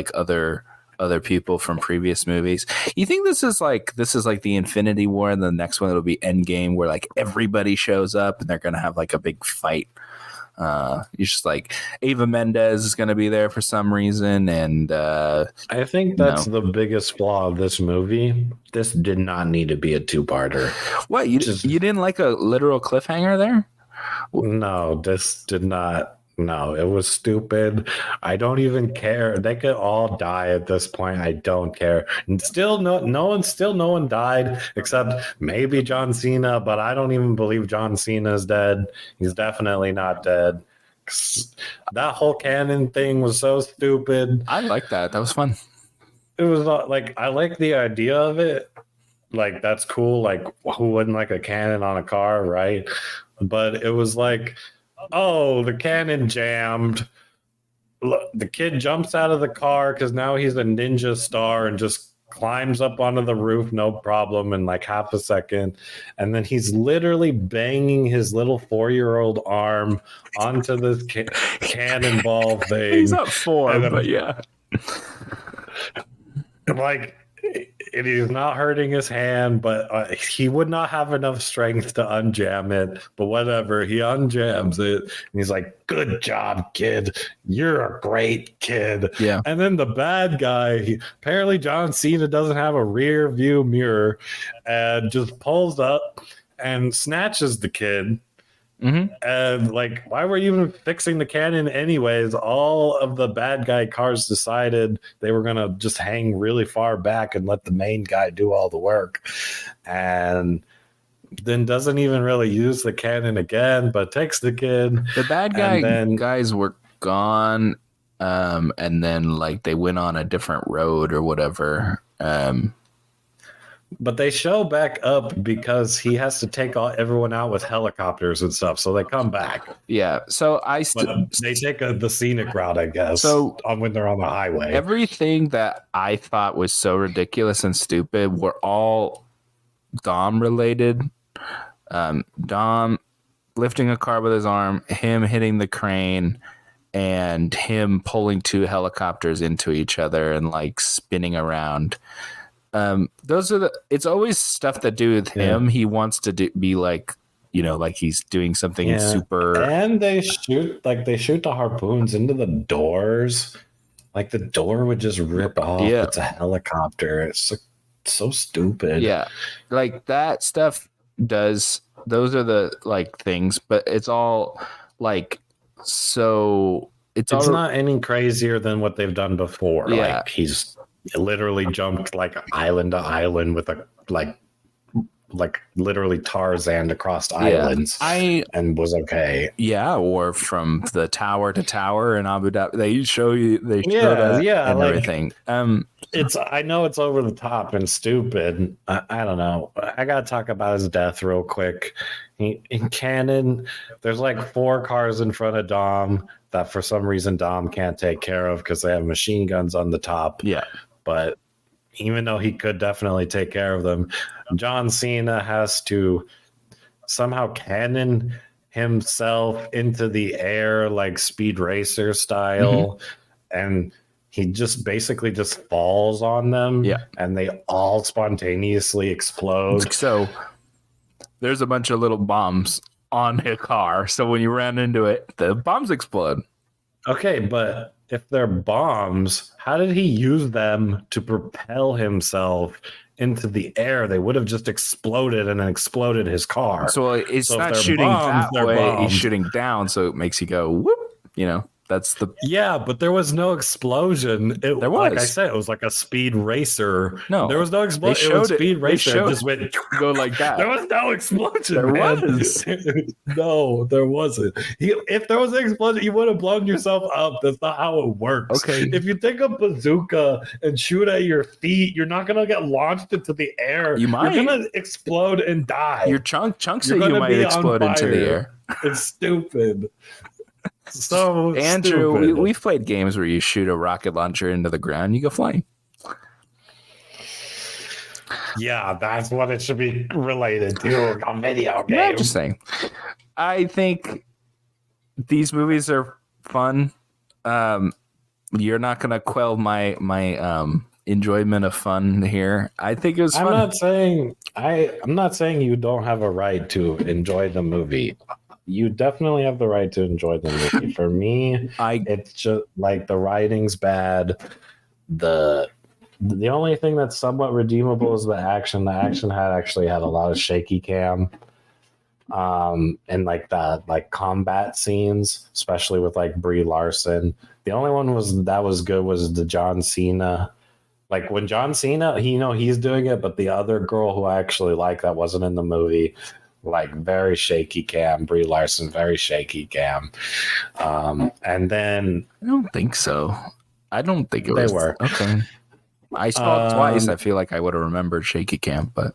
other people from previous movies. You think this is the Infinity War, and the next one it'll be Endgame, where everybody shows up and they're gonna have a big fight? You're just Ava Mendez is gonna be there for some reason, and I think that's the biggest flaw of this movie. This did not need to be a 2-parter. What you didn't like a literal cliffhanger there? No, this did not. No, it was stupid. I don't even care. They could all die at this point. I don't care. And still, no one died except maybe John Cena, but I don't even believe John Cena is dead. He's definitely not dead. That whole cannon thing was so stupid. I like that. That was fun. It was I like the idea of it. That's cool. Who wouldn't like a cannon on a car, right? But it was oh, the cannon jammed. Look, the kid jumps out of the car because now he's a ninja star and just climbs up onto the roof, no problem, in like half a second. And then he's literally banging his little 4-year-old arm onto this cannonball thing. He's up 4, then, but yeah. Like, it is not hurting his hand, but he would not have enough strength to unjam it. But whatever, he unjams it, and he's like, "Good job, kid. You're a great kid." Yeah. And then the bad guy, apparently John Cena doesn't have a rear view mirror, and just pulls up and snatches the kid. Mm-hmm. And like, why were you even fixing the cannon anyways? All of the bad guy cars decided they were gonna just hang really far back and let the main guy do all the work, and then doesn't even really use the cannon again, but takes the kid. The bad guys were gone, and then like they went on a different road or whatever. But they show back up because he has to take everyone out with helicopters and stuff. So they come back. Yeah. So they take the scenic route, I guess. So when they're on the highway, everything that I thought was so ridiculous and stupid were all Dom related. Dom lifting a car with his arm, him hitting the crane, and him pulling 2 helicopters into each other and like spinning around. It's always stuff that do with him. He wants to be like, like he's doing something super. And they shoot the harpoons into the doors. Like the door would just rip off. Yeah. It's a helicopter. It's so stupid. Yeah. Like that stuff those are the like things, but it's all like, so it's not any crazier than what they've done before. Yeah. Like he's literally jumped like island to island with a like literally Tarzan across islands and was okay. Yeah, or from the tower to tower in Abu Dhabi. They show that and like, everything. I know it's over the top and stupid. I don't know. I gotta talk about his death real quick. In canon, there's like 4 cars in front of Dom that for some reason Dom can't take care of because they have machine guns on the top. Yeah. But even though he could definitely take care of them, John Cena has to somehow cannon himself into the air like Speed Racer style. Mm-hmm. And he just basically just falls on them. Yeah. And they all spontaneously explode. So there's a bunch of little bombs on a car. So when you ran into it, the bombs explode. Okay, but if they're bombs, how did he use them to propel himself into the air? They would have just exploded and exploded his car. So it's not shooting that way. He's shooting down, so it makes you go whoop. That's the but there was no explosion. There was, like I said, it was like a Speed Racer. No, there was no explosion. It was Speed Racer. It just went go like that. There was no explosion. There was no, there wasn't. If there was an explosion, you would have blown yourself up. That's not how it works. Okay, if you take a bazooka and shoot at your feet, you're not gonna get launched into the air. You might. You're gonna explode and die. Your chunks of you might explode into the air. It's stupid. So Andrew, we've played games where you shoot a rocket launcher into the ground, you go flying. Yeah, that's what it should be related to, a video game. I'm just saying. I think these movies are fun. You're not gonna quell my enjoyment of fun here. I think it was fun. I'm not saying you don't have a right to enjoy the movie. You definitely have the right to enjoy the movie. For me, it's just like the writing's bad. The only thing that's somewhat redeemable is the action. The action actually had a lot of shaky cam, and like the combat scenes, especially with like Brie Larson. The only one that was good was the John Cena. Like when John Cena, he's doing it, but the other girl who I actually like that wasn't in the movie. Like very shaky cam, Brie Larson, very shaky cam. And then I don't think so. I don't think it was. They were. Okay. I saw it twice. I feel like I would have remembered shaky cam, but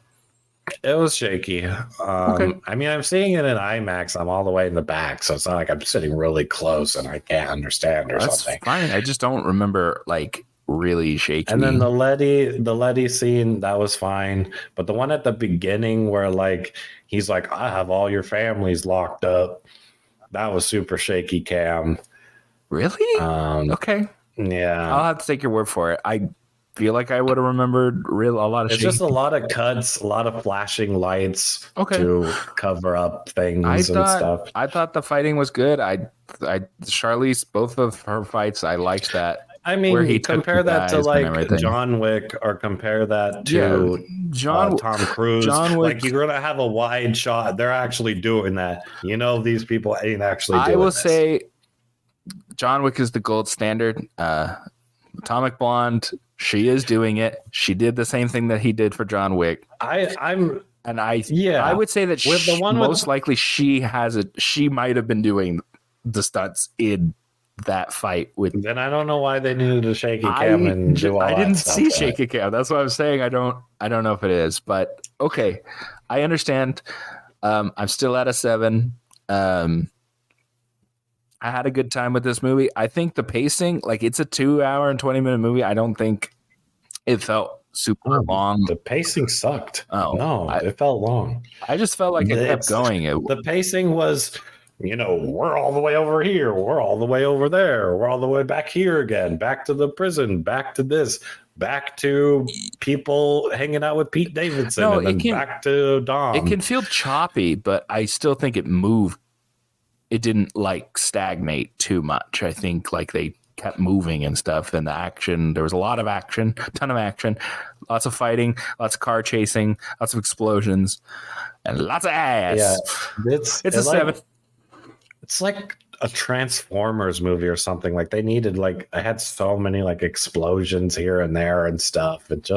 It was shaky. Okay. I mean, I'm seeing it in IMAX. I'm all the way in the back, so it's not like I'm sitting really close and I can't understand or That's something. fine. I just don't remember like really shaky. And then the Letty scene, that was fine. But the one at the beginning where like he's like, I have all your families locked up. That was super shaky cam. Really? Um, Okay. yeah. I'll have to take your word for it. I feel like I would have remembered a lot of It's shaky. just a lot of cuts, a lot of flashing lights Okay. to cover up things and stuff. I thought the fighting was good. Charlize, both of her fights, I liked that. I Where he mean, took compare the that to guys and like everything. John Wick, or compare that Yeah, to John Tom Cruise. John Wick. Like you're gonna have a wide shot. They're actually doing that. You know, these people ain't actually doing I will this. say, John Wick is the gold standard. Atomic Blonde, she is doing it. She did the same thing that he did for John Wick. I'm And I Yeah. would say that With the one with- most likely she might have been doing the stunts in that fight with. Then I don't know why they needed a shaky cam and do all I that didn't stuff see to it. shaky cam. That's what I'm saying. I don't know if it is, but okay, I understand. I'm still at a 7. I had a good time with this movie. I think the pacing, like it's a 2 hour and 20-minute movie. I don't think it felt super long. The pacing sucked. Oh, No, it felt long. I just felt like it kept It's- going. The pacing was, we're all the way over here, we're all the way over there, we're all the way back here again, back to the prison, back to this, back to people hanging out with Pete Davidson, No, and then back to Dom. It can feel choppy, but I still think it moved. It didn't like stagnate too much. I think like they kept moving and stuff. And the action, there was a lot of action, ton of action, lots of fighting, lots of car chasing, lots of explosions, and lots of ass. Yeah, it's a 7. It's like a Transformers movie or something. Like they needed like I had so many like explosions here and there and stuff. It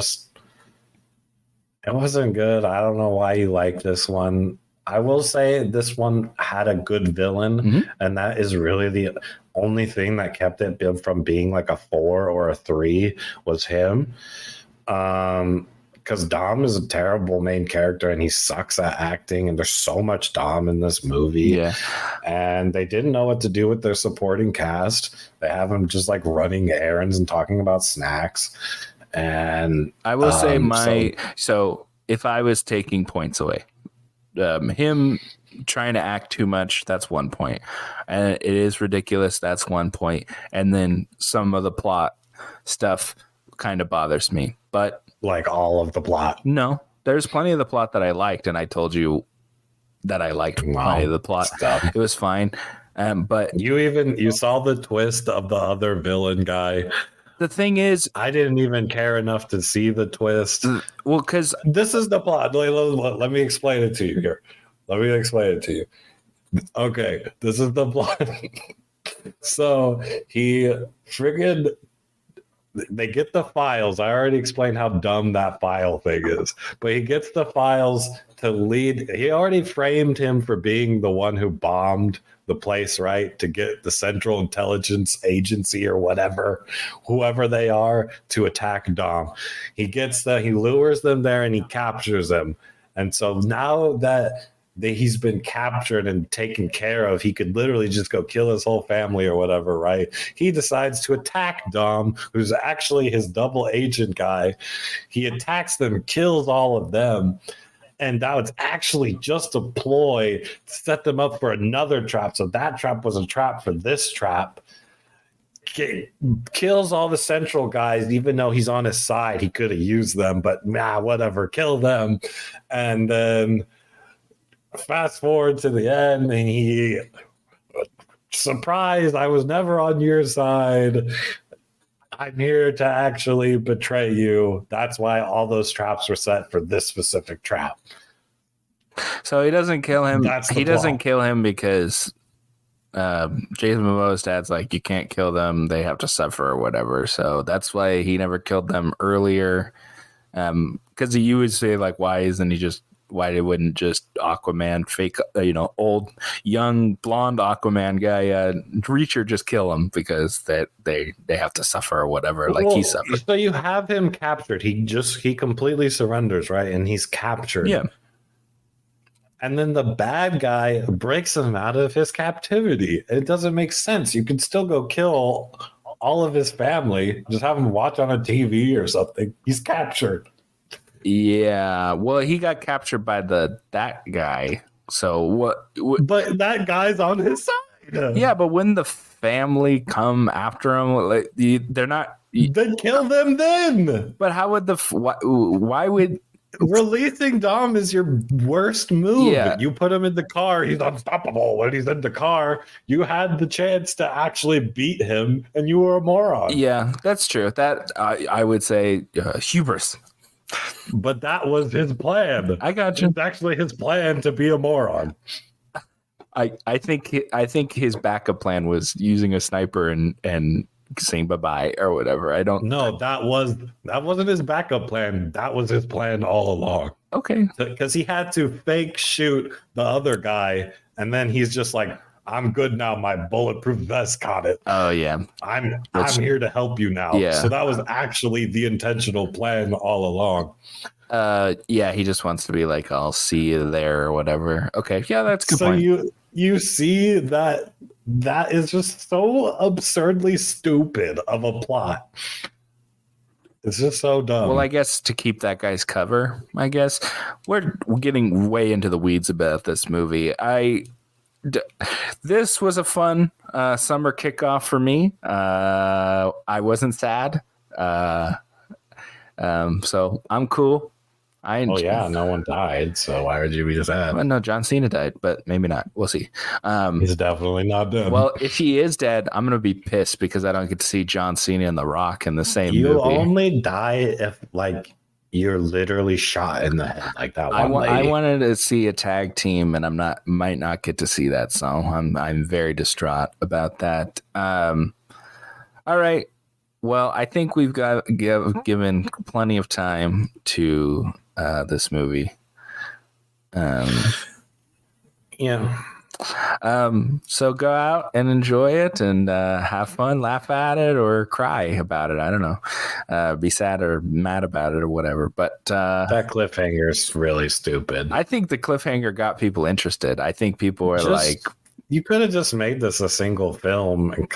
wasn't good. I don't know why you like this one. I will say this one had a good villain, and that is really the only thing that kept it from being like a 4 or a 3 was him. Because Dom is a terrible main character and he sucks at acting, and there's so much Dom in this movie. Yeah. And they didn't know what to do with their supporting cast. They have him just like running errands and talking about snacks. And I will say so if I was taking points away, him trying to act too much, that's 1 point. And it is ridiculous, that's 1 point. And then some of the plot stuff kind of bothers me. But like all of the plot. No, there's plenty of the plot that I liked, and I told you that I liked plenty of the plot. It was fine. But you saw the twist of the other villain guy. The thing is, I didn't even care enough to see the twist. Well, because this is the plot. Let me explain it to you here. Let me explain it to you. Okay, this is the plot. So they get the files. I already explained how dumb that file thing is, but he gets the files to lead. He already framed him for being the one who bombed the place, right? To get the Central Intelligence Agency or whoever they are, to attack Dom. He lures them there and he captures them. And so now that he's been captured and taken care of, he could literally just go kill his whole family or whatever, right? He decides to attack Dom, who's actually his double agent guy. He attacks them, kills all of them. And now it's actually just a ploy to set them up for another trap. So that trap was a trap for this trap. Kills all the Central guys, even though he's on his side. He could have used them, but whatever, kill them. And then fast forward to the end, and he, surprised, I was never on your side. I'm here to actually betray you. That's why all those traps were set for this specific trap. So he doesn't kill him. He doesn't kill him because Jason Momoa's dad's like, you can't kill them. They have to suffer or whatever. So that's why he never killed them earlier. Because you would say like, why wouldn't just Aquaman, fake, old, young, blonde Aquaman guy, Reacher just kill him because that they have to suffer or whatever, he suffered. So you have him captured. He completely surrenders, right? And he's captured. Yeah. and then the bad guy breaks him out of his captivity. It doesn't make sense. You can still go kill all of his family, just have him watch on a TV or something. He's captured. Yeah. Well, he got captured by that guy. So what? But that guy's on his side. Yeah, but when the family come after him, like they're not. Then kill them then. But how would why would releasing Dom is your worst move? Yeah. You put him in the car, he's unstoppable. When he's in the car, you had the chance to actually beat him, and you were a moron. Yeah, that's true. That I would say hubris. But that was his plan. I got you. It's actually his plan to be a moron. I think his backup plan was using a sniper and saying bye-bye or whatever. I don't know. That wasn't his backup plan. That was his plan all along. Okay. Because he had to fake shoot the other guy, and then he's just like, I'm good now. My bulletproof vest caught it. Oh yeah. I'm here to help you now. Yeah. So that was actually the intentional plan all along. Yeah, he just wants to be like, I'll see you there or whatever. Okay. Yeah, that's a good so point. You see that is just so absurdly stupid of a plot. It's just so dumb. Well, I guess to keep that guy's cover, I guess we're getting way into the weeds about this movie. This was a fun summer kickoff for me. I wasn't sad. So I'm cool. No one died, so why would you be sad? Well, no, John Cena died, but maybe not. We'll see. He's definitely not dead. Well, if he is dead, I'm going to be pissed because I don't get to see John Cena and The Rock in the same movie. You only die if, like, you're literally shot in the head like that one lady. I wanted to see a tag team, and might not get to see that, so I'm very distraught about that. All right. Well, I think we've given plenty of time to this movie. Yeah. So go out and enjoy it and have fun, laugh at it, or cry about it. I don't know. Be sad or mad about it or whatever. But that cliffhanger is really stupid. I think the cliffhanger got people interested. I think people were like, you could have just made this a single film and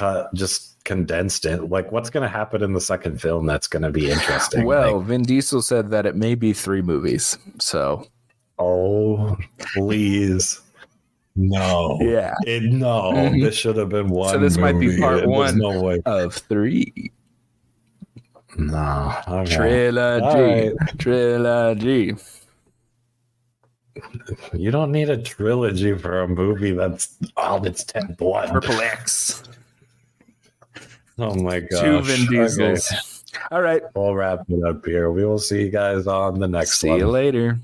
condensed it. Like, what's going to happen in the second film that's going to be interesting? Well, Vin Diesel said that it may be 3 movies. So, oh, please. No. Yeah. This should have been one. So this might be part 1 of 3. No. Okay. Trilogy. Right. Trilogy. You don't need a trilogy for a movie that's on its 10th one. Triple X. Oh my gosh. 2 Vin Diesels. Okay. All right. We'll wrap it up here. We will see you guys on the next one. See you later.